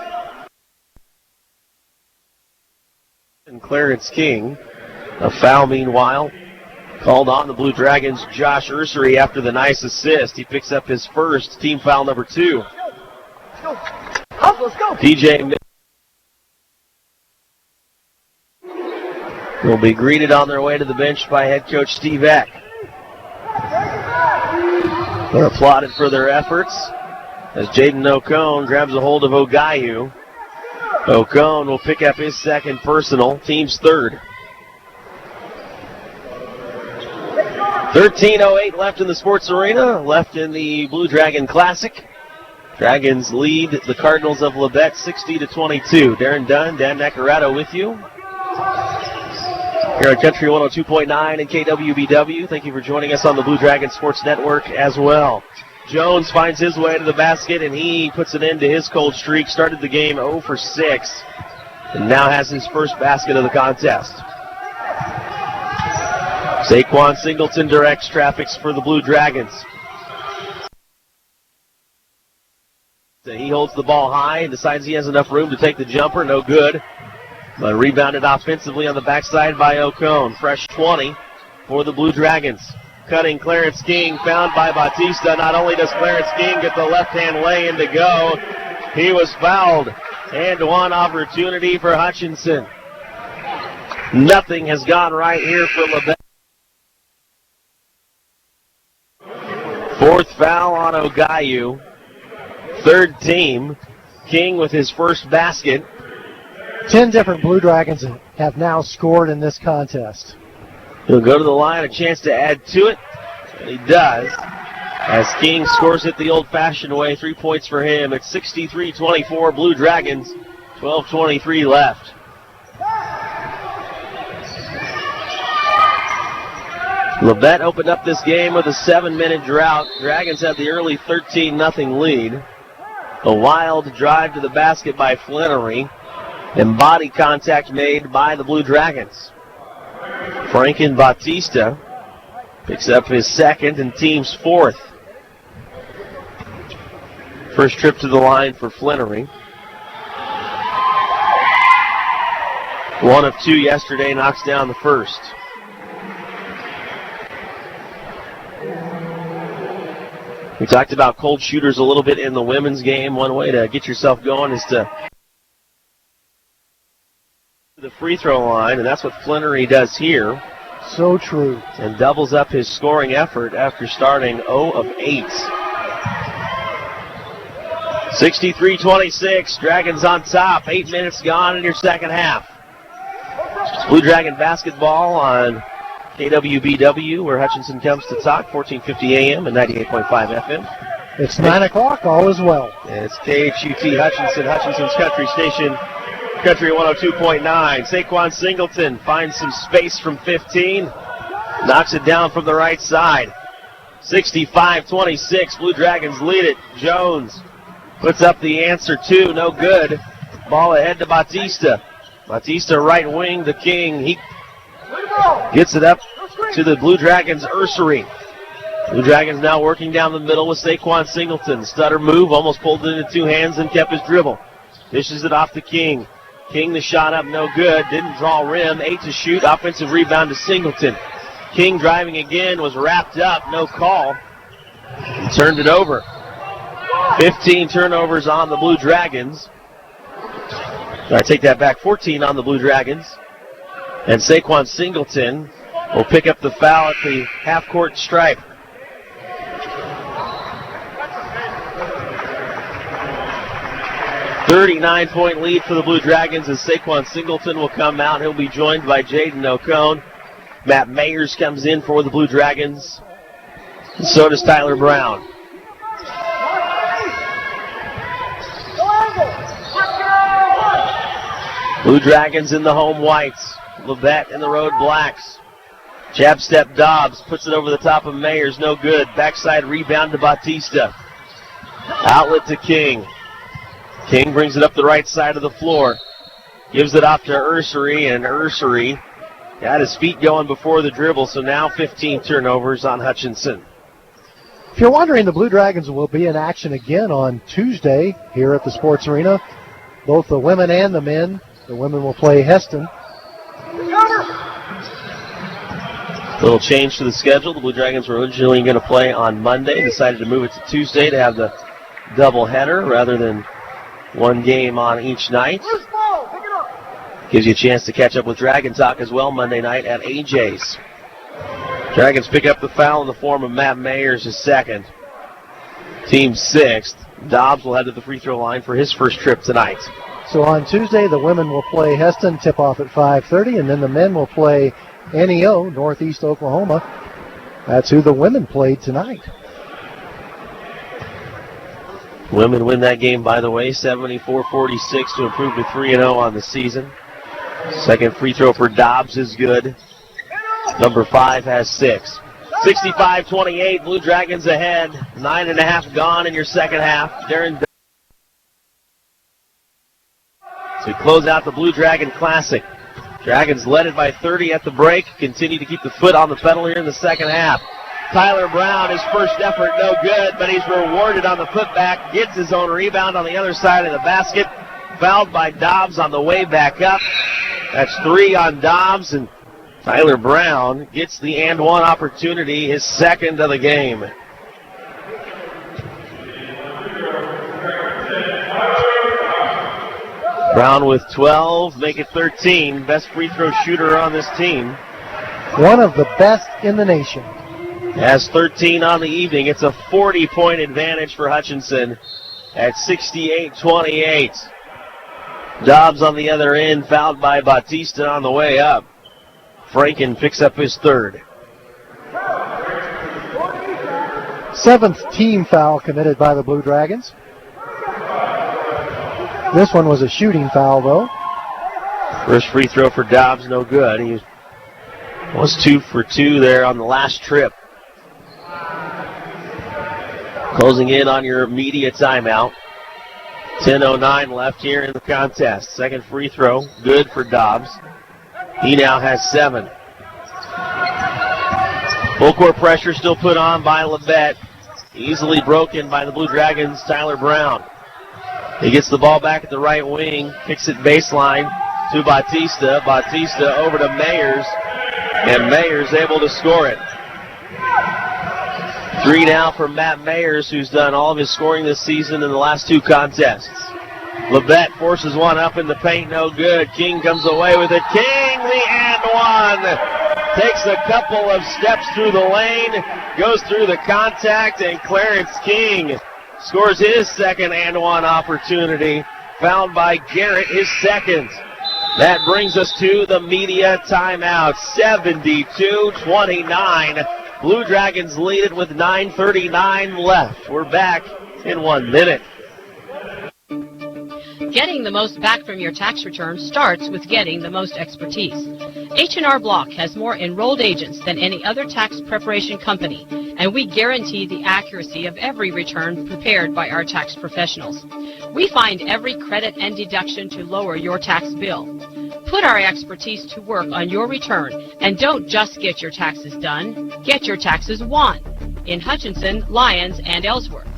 And Clarence King, a foul meanwhile, called on the Blue Dragons' Josh Ursery after the nice assist. He picks up his first, team foul number 2. Let's go. DJ will be greeted on their way to the bench by head coach Steve Eck. They're applauded for their efforts as Jaden Ocone grabs a hold of Ogayu. Ocone will pick up his second personal, team's third. 13:08 left in the Sports Arena, left in the Blue Dragon Classic. Dragons lead the Cardinals of Labette 60-22. Darren Dunn, Dan Nacarado with you here on Country 102.9 and KWBW. Thank you for joining us on the Blue Dragon Sports Network as well. Jones finds his way to the basket, and he puts an end to his cold streak. Started the game 0 for 6, and now has his first basket of the contest. Saquon Singleton directs traffic for the Blue Dragons. He holds the ball high and decides he has enough room to take the jumper. No good. But rebounded offensively on the backside by Ocone. Fresh 20 for the Blue Dragons. Cutting Clarence King, found by Batista. Not only does Clarence King get the left-hand lay-in to go, he was fouled. And one opportunity for Hutchinson. Nothing has gone right here for Labette. Fourth foul on Ogayu. Third team. King with his first basket. 10 different Blue Dragons have now scored in this contest. He'll go to the line, a chance to add to it. And he does. As King scores it the old-fashioned way, 3 points for him. It's 63-24 Blue Dragons, 12:23 left. Labette opened up this game with a 7-minute drought. Dragons had the early 13-0 lead. A wild drive to the basket by Flannery. And body contact made by the Blue Dragons. Franken Batista picks up his second and team's fourth. First trip to the line for Flannery. 1 of 2 yesterday, knocks down the first. We talked about cold shooters a little bit in the women's game. One way to get yourself going is to the free throw line, and that's what Flannery does here. So true. And doubles up his scoring effort after starting 0 of 8. 63-26, Dragons on top. 8 minutes gone in your second half. Blue Dragon basketball on KWBW, where Hutchinson comes to talk, 1450 AM and 98.5 FM. It's 9 o'clock, all is well. And it's KHUT Hutchinson, Hutchinson's country station, Country 102.9. Saquon Singleton finds some space from 15. Knocks it down from the right side. 65-26. Blue Dragons lead it. Jones puts up the answer, two. No good. Ball ahead to Bautista. Bautista right wing, the King. He gets it up to the Blue Dragons' Ursery. Blue Dragons now working down the middle with Saquon Singleton. Stutter move, almost pulled it into two hands and kept his dribble. Dishes it off to King. King, the shot up, no good. Didn't draw rim. 8 to shoot. Offensive rebound to Singleton. King driving again, was wrapped up, no call. He turned it over. 15 turnovers on the Blue Dragons. I take that back, 14 on the Blue Dragons. And Saquon Singleton will pick up the foul at the half-court stripe. .39 lead for the Blue Dragons as Saquon Singleton will come out. He'll be joined by Jaden O'Cone. Matt Mayers comes in for the Blue Dragons. And so does Tyler Brown. Blue Dragons in the home whites. Labette in the road blacks. Jab step Dobbs puts it over the top of Mayers. No good. Backside rebound to Bautista. Outlet to King. King brings it up the right side of the floor. Gives it off to Ursery, and Ursery got his feet going before the dribble, so now 15 turnovers on Hutchinson. If you're wondering, the Blue Dragons will be in action again on Tuesday here at the Sports Arena. Both the women and the men. The women will play Heston. Little change to the schedule. The Blue Dragons were originally going to play on Monday. Decided to move it to Tuesday to have the doubleheader rather than one game on each night. Gives you a chance to catch up with Dragon Talk as well Monday night at AJ's. Dragons pick up the foul in the form of Matt Mayers, his second. Team sixth. Dobbs will head to the free throw line for his first trip tonight. So on Tuesday, the women will play Heston, tip off at 5:30, and then the men will play NEO, Northeast Oklahoma. That's who the women played tonight. Women win that game, by the way, 74-46 to improve to 3-0 on the season. Second free throw for Dobbs is good. Number 5 has 6. 65-28, Blue Dragons ahead. 9.5 gone in your second half. Darren. So we close out the Blue Dragon Classic. Dragons led it by 30 at the break. Continue to keep the foot on the pedal here in the second half. Tyler Brown, his first effort, no good, but he's rewarded on the putback. Gets his own rebound on the other side of the basket. Fouled by Dobbs on the way back up. That's 3 on Dobbs, and Tyler Brown gets the and one opportunity, his second of the game. Brown with 12, make it 13. Best free throw shooter on this team. One of the best in the nation. Has 13 on the evening. It's a 40-point advantage for Hutchinson at 68-28. Dobbs on the other end, fouled by Bautista on the way up. Franken picks up his third. 7th team foul committed by the Blue Dragons. This one was a shooting foul, though. First free throw for Dobbs, no good. He was 2 for 2 there on the last trip. Closing in on your media timeout. 10:09 left here in the contest. Second free throw, good for Dobbs. He now has 7. Full court pressure still put on by Labette. Easily broken by the Blue Dragons' Tyler Brown. He gets the ball back at the right wing, kicks it baseline to Bautista. Bautista over to Mayers, and Mayers able to score it. 3 now for Matt Mayers, who's done all of his scoring this season in the last 2 contests. Labette forces one up in the paint, no good. King comes away with it. King, the and one. Takes a couple of steps through the lane, goes through the contact, and Clarence King scores his second and one opportunity. Fouled by Garrett, his second. That brings us to the media timeout. 72-29. Blue Dragons lead it with 9:39 left. We're back in 1 minute. Getting the most back from your tax return starts with getting the most expertise. H&R Block has more enrolled agents than any other tax preparation company, and we guarantee the accuracy of every return prepared by our tax professionals. We find every credit and deduction to lower your tax bill. Put our expertise to work on your return, and don't just get your taxes done, get your taxes won in Hutchinson, Lyons, and Ellsworth.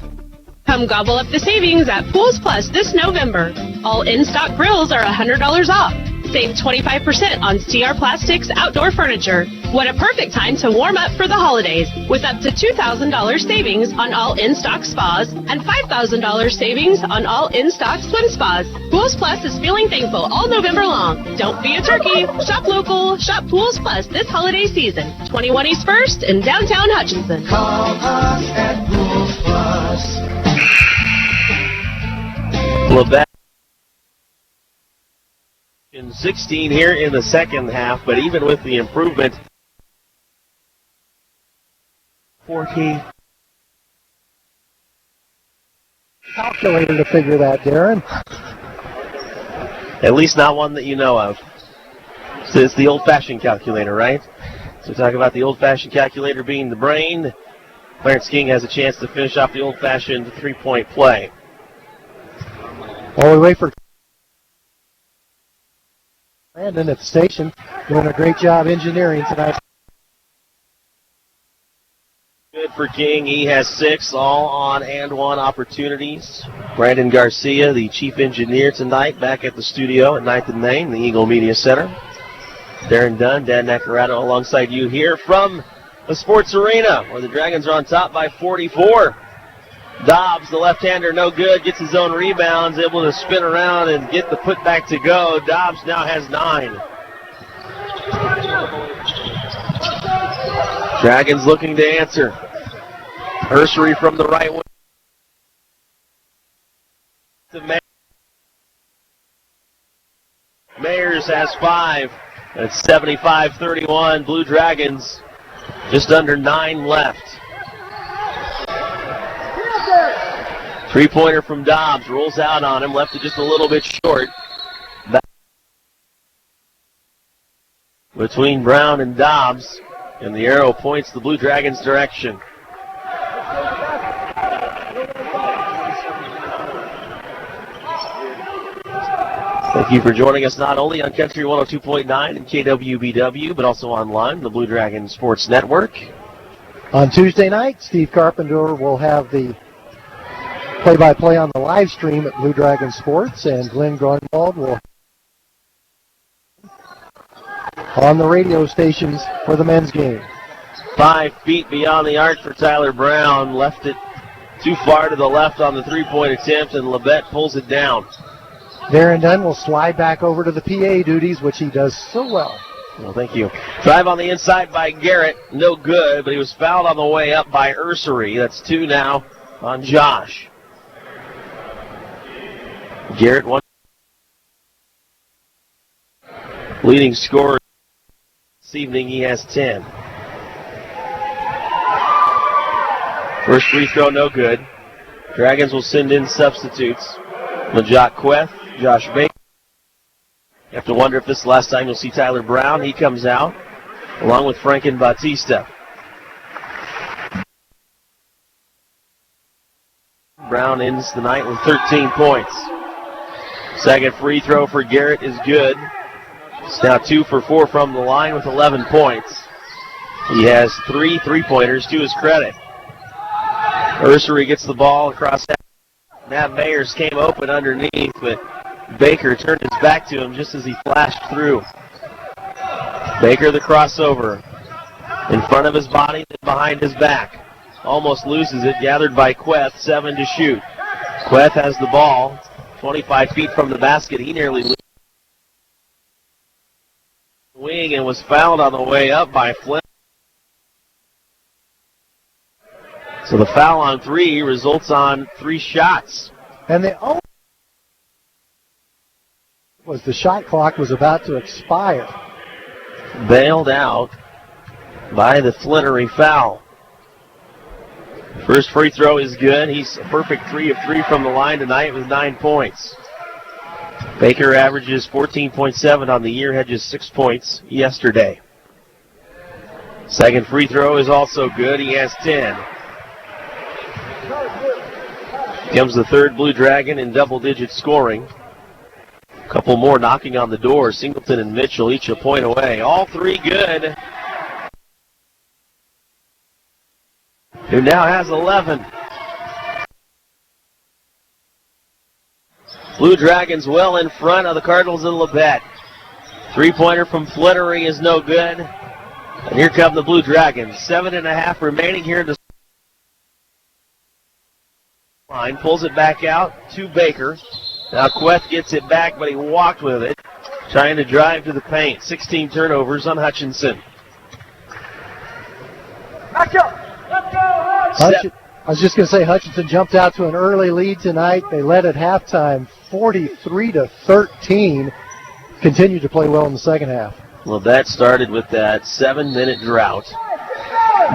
Come gobble up the savings at Pools Plus this November. All in-stock grills are $100 off. Save 25% on CR Plastics outdoor furniture. What a perfect time to warm up for the holidays with up to $2,000 savings on all in-stock spas and $5,000 savings on all in-stock swim spas. Pools Plus is feeling thankful all November long. Don't be a turkey. Shop local. Shop Pools Plus this holiday season. 21 East 1st in downtown Hutchinson. Call us at Pools Plus. Labette 16 here in the second half, but even with the improvement, 14. Calculator to figure that, Darren. At least not one that you know of. So it's the old-fashioned calculator, right? So we talk about the old-fashioned calculator being the brain. Clarence King has a chance to finish off the old-fashioned three-point play. While we wait for Brandon at the station, doing a great job engineering tonight. Good for King. He has 6 all on and one opportunities. Brandon Garcia, the chief engineer tonight, back at the studio at 9th and Main, the Eagle Media Center. Darren Dunn, Dan Nacarado alongside you here from the Sports Arena, where the Dragons are on top by 44. Dobbs, the left-hander, no good, gets his own rebounds, able to spin around and get the putback to go. Dobbs now has 9. Dragons looking to answer. Ursery from the right wing. Mayers has 5. It's 75-31. Blue Dragons just under 9 left. Three-pointer from Dobbs, rolls out on him, left it just a little bit short. Back between Brown and Dobbs, and the arrow points the Blue Dragons' direction. Thank you for joining us not only on Country 102.9 and KWBW, but also online, the Blue Dragon Sports Network. On Tuesday night, Steve Carpenter will have the play-by-play on the live stream at Blue Dragon Sports, and Glenn Grunwald will on the radio stations for the men's game. 5 feet beyond the arc for Tyler Brown. Left it too far to the left on the three-point attempt, and Labette pulls it down. Darren Dunn will slide back over to the PA duties, which he does so well. Well, thank you. Drive on the inside by Garrett. No good, but he was fouled on the way up by Ursery. That's 2 now on Josh. Garrett, one leading scorer this evening. He has 10. First free throw, no good. Dragons will send in substitutes. Majak Queth, Josh Baker. You have to wonder if this is the last time you'll see Tyler Brown. He comes out along with Franken Batista. Brown ends the night with 13 points. Second free throw for Garrett is good. It's now 2 for 4 from the line with 11 points. He has 3 three-pointers to his credit. Ursery gets the ball across. Matt Mayers came open underneath, but Baker turned his back to him just as he flashed through. Baker the crossover. In front of his body, then behind his back. Almost loses it, gathered by Queth, 7 to shoot. Queth has the ball, 25 feet from the basket. He nearly loses the wing and was fouled on the way up by Flynn. So the foul on 3 results on 3 shots. And the only was the shot clock was about to expire. Bailed out by the Flinnery foul. First free throw is good. He's a perfect 3 of 3 from the line tonight with 9 points. Baker averages 14.7 on the year, had just 6 points yesterday. Second free throw is also good. He has 10. Comes the third Blue Dragon in double-digit scoring. A couple more knocking on the door. Singleton and Mitchell each a point away. All three good. Who now has 11. Blue Dragons well in front of the Cardinals and Labette. Three-pointer from Flannery is no good. And here come the Blue Dragons. 7.5 remaining here in the line. Pulls it back out to Baker. Now Queth gets it back, but he walked with it. Trying to drive to the paint. 16 turnovers on Hutchinson. I was just going to say Hutchinson jumped out to an early lead tonight. They led at halftime 43-13. Continued to play well in the second half. Well, that started with that 7-minute drought.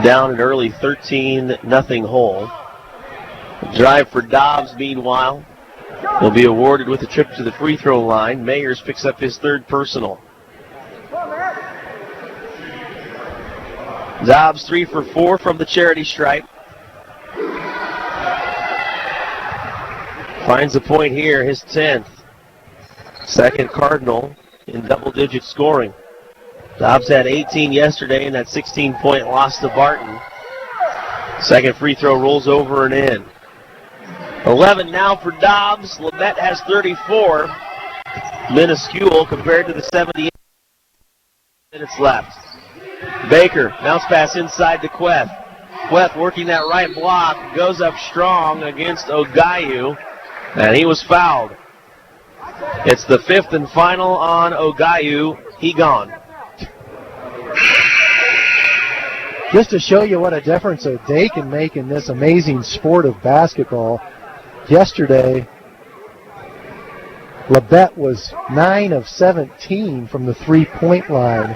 Down an early 13-0 hole. Drive for Dobbs, meanwhile. He'll be awarded with a trip to the free throw line. Mayers picks up his third personal. Dobbs 3 for 4 from the charity stripe. Finds a point here, his 10th. Second Cardinal in double-digit scoring. Dobbs had 18 yesterday in that 16-point loss to Barton. Second free throw rolls over and in. 11 now for Dobbs. Labette has 34. Minuscule compared to the 78 minutes left. Baker, bounce pass inside to Queth. Queth working that right block, goes up strong against Ogayu, and he was fouled. It's the fifth and final on Ogayu. He gone. Just to show you what a difference a day can make in this amazing sport of basketball, yesterday, Labette was 9 of 17 from the three-point line,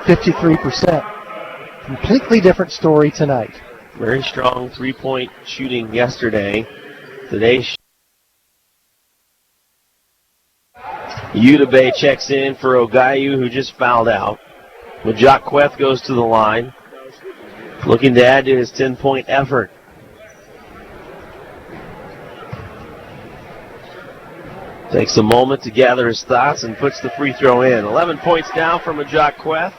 53%. Completely different story tonight. Very strong three-point shooting yesterday. Today, Udebe checks in for Ogayu, who just fouled out. Majak Queth goes to the line, looking to add to his 10-point effort. Takes a moment to gather his thoughts and puts the free throw in. 11 points down from Majak Queth.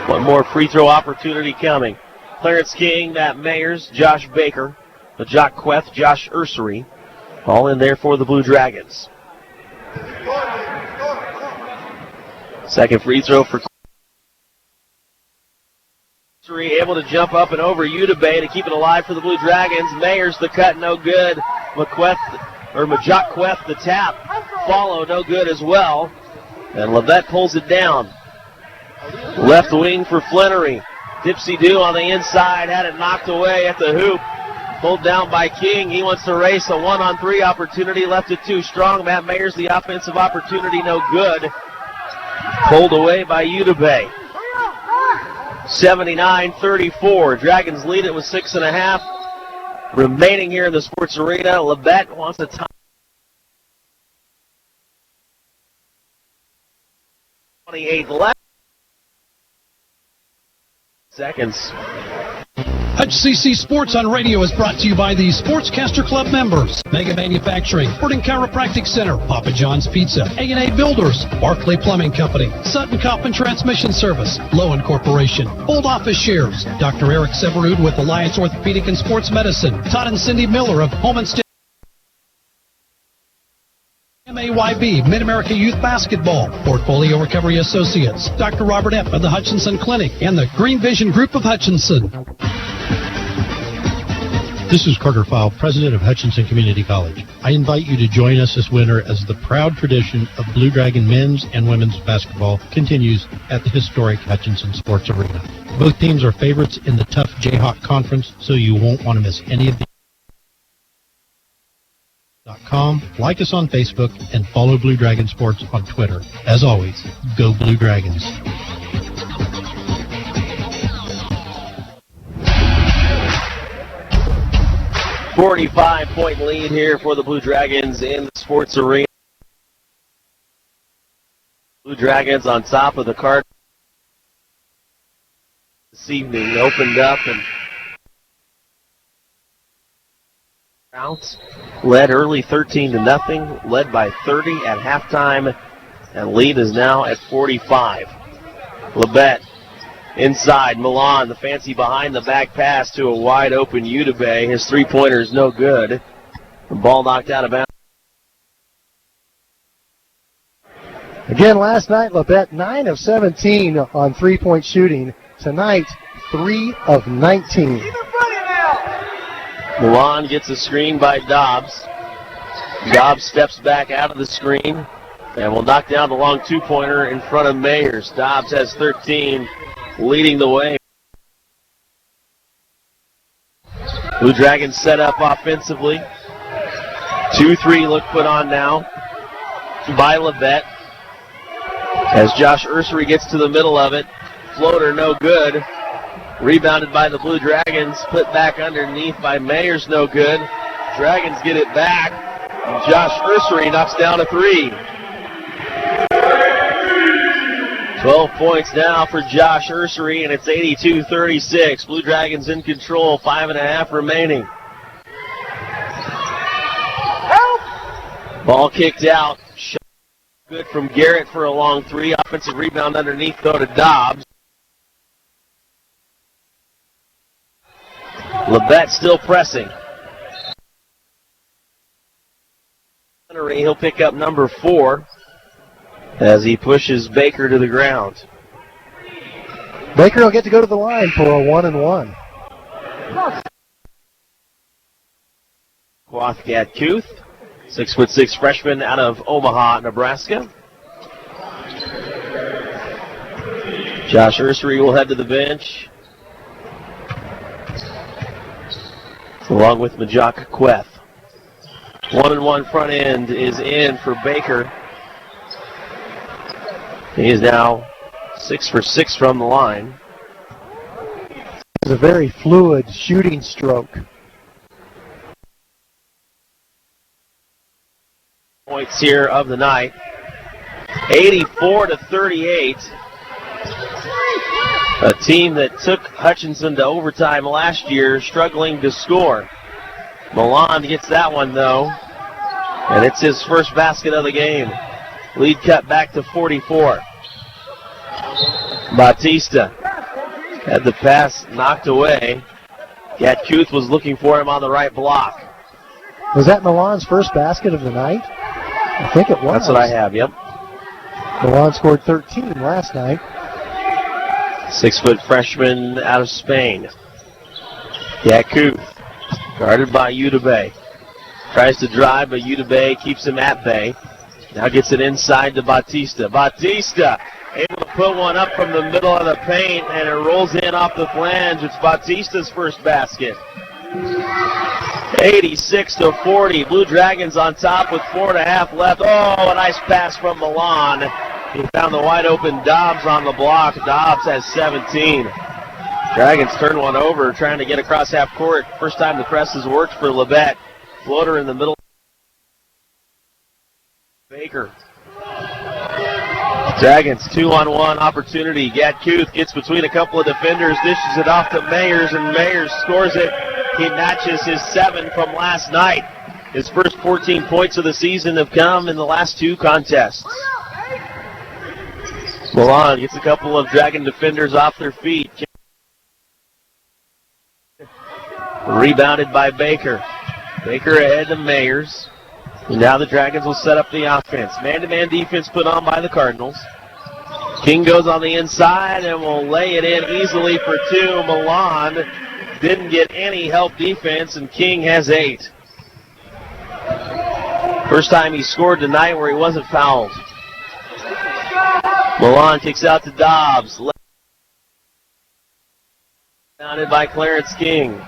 One more free throw opportunity coming. Clarence King, Matt Mayers, Josh Baker, Majak Queth, Josh Ursery, all in there for the Blue Dragons. Second free throw for Ursery, able to jump up and over Udebe to keep it alive for the Blue Dragons. Mayers the cut, no good. Majak Queth the tap, follow, no good as well. And Labette pulls it down. Left wing for Flannery. Dipsy-do on the inside, had it knocked away at the hoop. Pulled down by King. He wants to race a 1-on-3 opportunity. Left it too strong. Matt Mayers, the offensive opportunity, no good. Pulled away by Udebe. 79-34. Dragons lead it with 6.5 remaining here in the Sports Arena. Labette wants a time. 28 left. Seconds. HCC Sports on Radio is brought to you by the Sportscaster Club members. Mega Manufacturing, Sporting Chiropractic Center, Papa John's Pizza, A&A Builders, Barclay Plumbing Company, Sutton Coffin Transmission Service, Lowen Corporation, Old Office Shares, Dr. Eric Severud with Alliance Orthopedic and Sports Medicine, Todd and Cindy Miller of Home and MAYB, Mid-America Youth Basketball, Portfolio Recovery Associates, Dr. Robert Epp of the Hutchinson Clinic, and the Green Vision Group of Hutchinson. This is Carter File, president of Hutchinson Community College. I invite you to join us this winter as the proud tradition of Blue Dragon men's and women's basketball continues at the historic Hutchinson Sports Arena. Both teams are favorites in the tough Jayhawk Conference, so you won't want to miss any of the Like us on Facebook and follow Blue Dragon Sports on Twitter. As always, go Blue Dragons. .45 lead here for the Blue Dragons in the Sports Arena. Blue Dragons on top of the Cardinals this evening. Opened up and out. Led early 13-0. Led by 30 at halftime. And lead is now at 45. Labette inside. Milan, the fancy behind the back pass to a wide open Udebe. His three-pointer is no good. The ball knocked out of bounds. Again, last night, Labette 9 of 17 on three-point shooting. Tonight, 3 of 19. Milan gets a screen by Dobbs. Dobbs steps back out of the screen and will knock down the long two-pointer in front of Mayers. Dobbs has 13, leading the way. Blue Dragons set up offensively. 2-3 look put on now by Labette. As Josh Ursery gets to the middle of it, floater no good. Rebounded by the Blue Dragons, put back underneath by Mayers, no good. Dragons get it back. And Josh Ursery knocks down a three. 12 points now for Josh Ursery, and it's 82-36. Blue Dragons in control, 5.5 remaining. Ball kicked out. Shot good from Garrett for a long three. Offensive rebound underneath, though, to Dobbs. Labette still pressing. He'll pick up number 4 as he pushes Baker to the ground. Baker will get to go to the line for a 1-and-1. Quathgat Kuth, 6'6" freshman out of Omaha, Nebraska. Josh Ursery will head to the bench, along with Majak Queth. 1-and-1 front end is in for Baker. He is now 6 for 6 from the line. It's a very fluid shooting stroke. Points here of the night. 84-38. A team that took Hutchinson to overtime last year, struggling to score. Milan gets that one, though, and it's his first basket of the game. Lead cut back to 44. Batista had the pass knocked away. Gatkuth was looking for him on the right block. Was that Milan's first basket of the night? I think it was. That's what I have, yep. Milan scored 13 last night. 6-foot freshman out of Spain. Gatkuth, guarded by Udebe. Tries to drive, but Udebe keeps him at bay. Now gets it inside to Batista. Batista able to put one up from the middle of the paint, and it rolls in off the flange. It's Batista's first basket. 86-40. Blue Dragons on top with 4.5 left. Oh, a nice pass from Milan. He found the wide open Dobbs on the block. Dobbs has 17. Dragons turn one over, trying to get across half court. First time the press has worked for Labette. Floater in the middle. Baker. Dragons 2-on-1 opportunity. Gatkuth gets between a couple of defenders, dishes it off to Mayers, and Mayers scores it. He matches his 7 from last night. His first 14 points of the season have come in the last 2 contests. Milan gets a couple of Dragon defenders off their feet. Rebounded by Baker. Baker ahead to Mayers. And now the Dragons will set up the offense. Man-to-man defense put on by the Cardinals. King goes on the inside and will lay it in easily for 2. Milan didn't get any help defense, and King has 8. First time he scored tonight where he wasn't fouled. Milan kicks out to Dobbs. Bounded by Clarence King.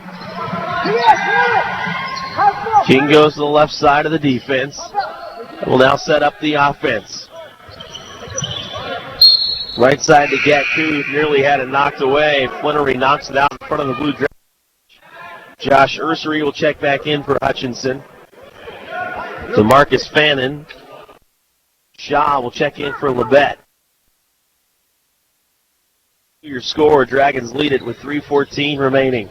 King goes to the left side of the defense. Will now set up the offense. Right side to Gatkuth. Nearly had it knocked away. Flannery knocks it out in front of the Blue Dragons. Josh Ursery will check back in for Hutchinson. DeMarcus Fannin. Shaw will check in for Labette. Your score, Dragons lead it with 3:14 remaining.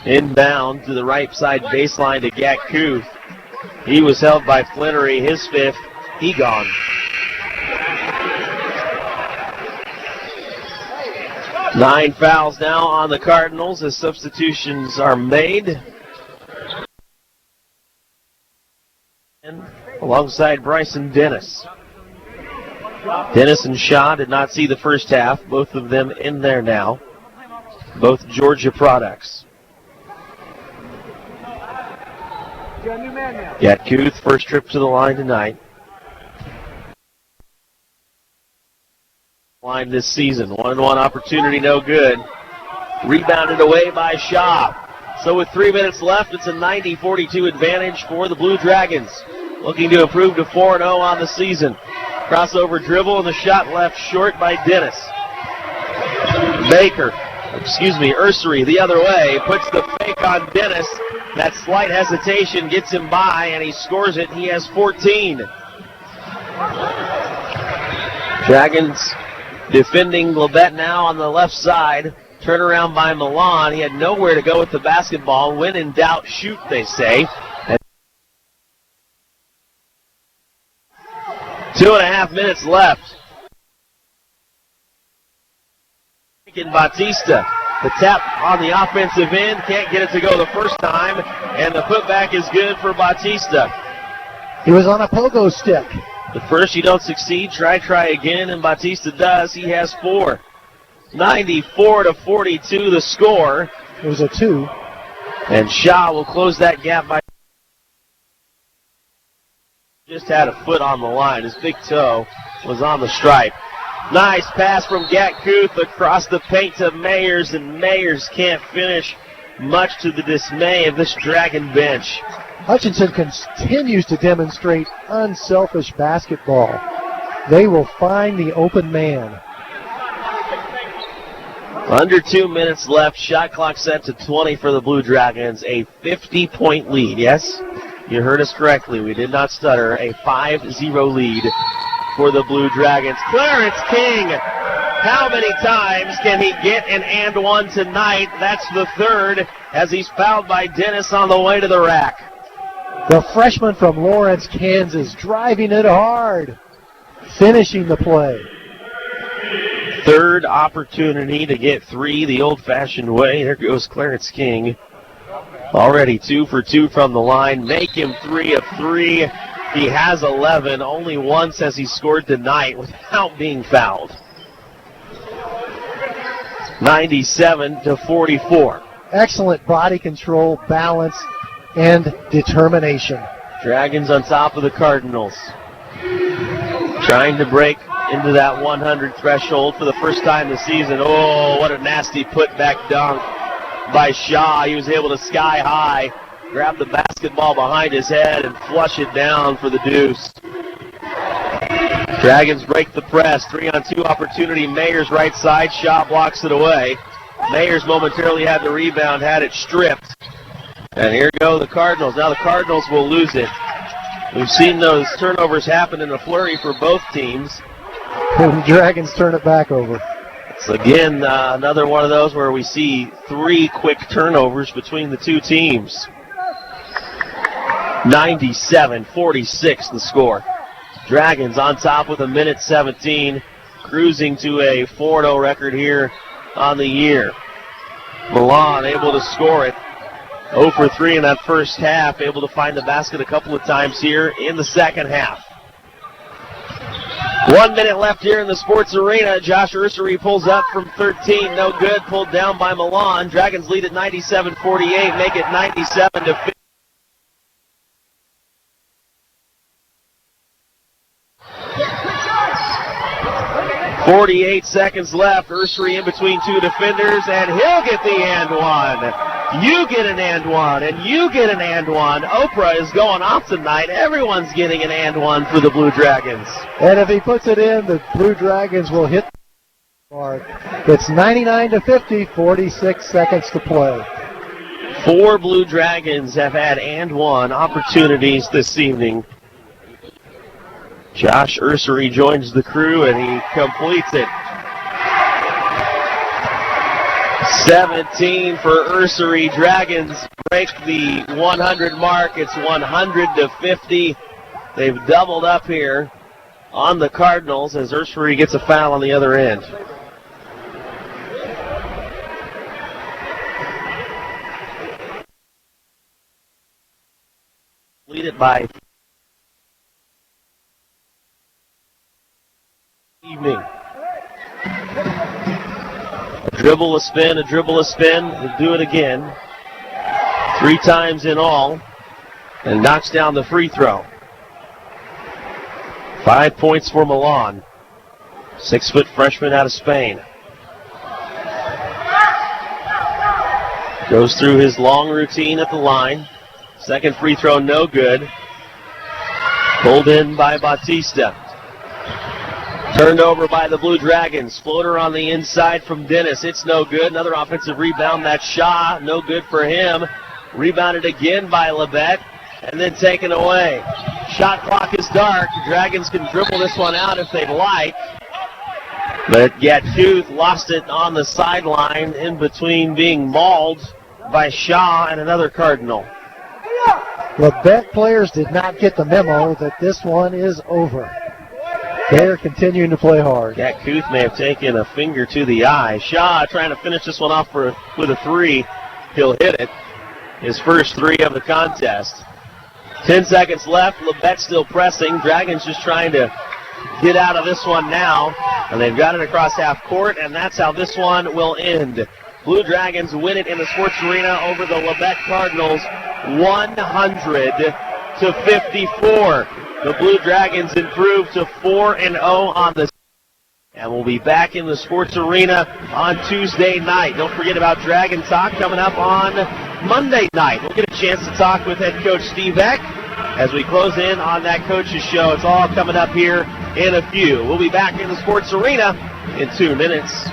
Inbound to the right side baseline to Gat Kuth. He was held by Flannery, his fifth. He gone. Nine fouls now on the Cardinals as substitutions are made. And alongside Bryson Dennis. Dennis and Shaw did not see the first half. Both of them in there now. Both Georgia products. Gat Kuth, first trip to the line tonight. Line this season. 1-on-1 opportunity, no good. Rebounded away by Shaw. So with 3 minutes left, it's a 90-42 advantage for the Blue Dragons. Looking to improve to 4-0 on the season. Crossover dribble and the shot left short by Dennis. Ursery the other way, puts the fake on Dennis. That slight hesitation gets him by, and he scores it. He has 14. Dragons defending Labette now on the left side. Turnaround by Milan. He had nowhere to go with the basketball. When in doubt, shoot, they say. 2.5 minutes left. Batista. The tap on the offensive end. Can't get it to go the first time. And the putback is good for Batista. He was on a pogo stick. The first you don't succeed. Try again, and Batista does. He has 4. 94-42 the score. It was a 2. And Shaw will close that gap by just had a foot on the line. His big toe was on the stripe. Nice pass from Gat Kuth across the paint to Mayers, and Mayers can't finish, much to the dismay of this Dragon bench. Hutchinson continues to demonstrate unselfish basketball. They will find the open man. Under 2 minutes left. Shot clock set to 20 for the Blue Dragons. A 50-point lead. Yes, you heard us correctly. We did not stutter. A 5-0 lead for the Blue Dragons. Clarence King, how many times can he get an and one tonight? That's the third, as he's fouled by Dennis on the way to the rack. The freshman from Lawrence, Kansas, driving it hard, finishing the play. Third opportunity to get 3 the old-fashioned way. There goes Clarence King. Already 2 for 2 from the line. Make him 3 of 3. He has 11. Only once has he scored tonight without being fouled. 97-44. Excellent body control, balance, and determination. Dragons on top of the Cardinals. Trying to break into that 100 threshold for the first time this season. Oh, what a nasty putback dunk by Shaw. He was able to sky high, grab the basketball behind his head, and flush it down for the deuce. Dragons break the press. 3-on-2 opportunity. Mayers right side. Shaw blocks it away. Mayers momentarily had the rebound, had it stripped. And here go the Cardinals. Now the Cardinals will lose it. We've seen those turnovers happen in a flurry for both teams. The Dragons turn it back over. So again, another one of those where we see 3 quick turnovers between the two teams. 97-46 the score. Dragons on top with 1:17, cruising to a 4-0 record here on the year. Milan able to score it. 0 for 3 in that first half, able to find the basket a couple of times here in the second half. 1 minute left here in the Sports Arena. Josh Ursery pulls up from 13, no good, pulled down by Milan. Dragons lead at 97-48, make it 97-50. .48 seconds left. Ursery in between 2 defenders, and he'll get the and one. You get an and one, and you get an and one. Oprah is going off tonight. Everyone's getting an and one for the Blue Dragons. And if he puts it in, the Blue Dragons will hit the mark. It's 99-50, 46 seconds to play. 4 Blue Dragons have had and one opportunities this evening. Josh Ursery joins the crew, and he completes it. 17 for Ursery. Dragons break the 100 mark. It's 100-50. They've doubled up here on the Cardinals as Ursery gets a foul on the other end. Lead it by evening. A dribble, a spin, a dribble, a spin. He'll do it again. 3 times in all. And knocks down the free throw. 5 points for Milan. 6-foot freshman out of Spain. Goes through his long routine at the line. Second free throw, no good. Pulled in by Bautista. Turned over by the Blue Dragons. Floater on the inside from Dennis. It's no good. Another offensive rebound. That's Shaw. No good for him. Rebounded again by Labette. And then taken away. Shot clock is dark. The Dragons can dribble this one out if they'd like. But Gatkuth lost it on the sideline in between being mauled by Shaw and another Cardinal. Labette players did not get the memo that this one is over. They're continuing to play hard. Gatkuth may have taken a finger to the eye. Shaw trying to finish this one off with a 3. He'll hit it. His first 3 of the contest. 10 seconds left. Labette still pressing. Dragons just trying to get out of this one now. And they've got it across half court, and that's how this one will end. Blue Dragons win it in the Sports Arena over the Labette Cardinals, 100-54. The Blue Dragons improve to 4-0 on the season. And we'll be back in the Sports Arena on Tuesday night. Don't forget about Dragon Talk coming up on Monday night. We'll get a chance to talk with head coach Steve Eck as we close in on that coach's show. It's all coming up here in a few. We'll be back in the Sports Arena in 2 minutes.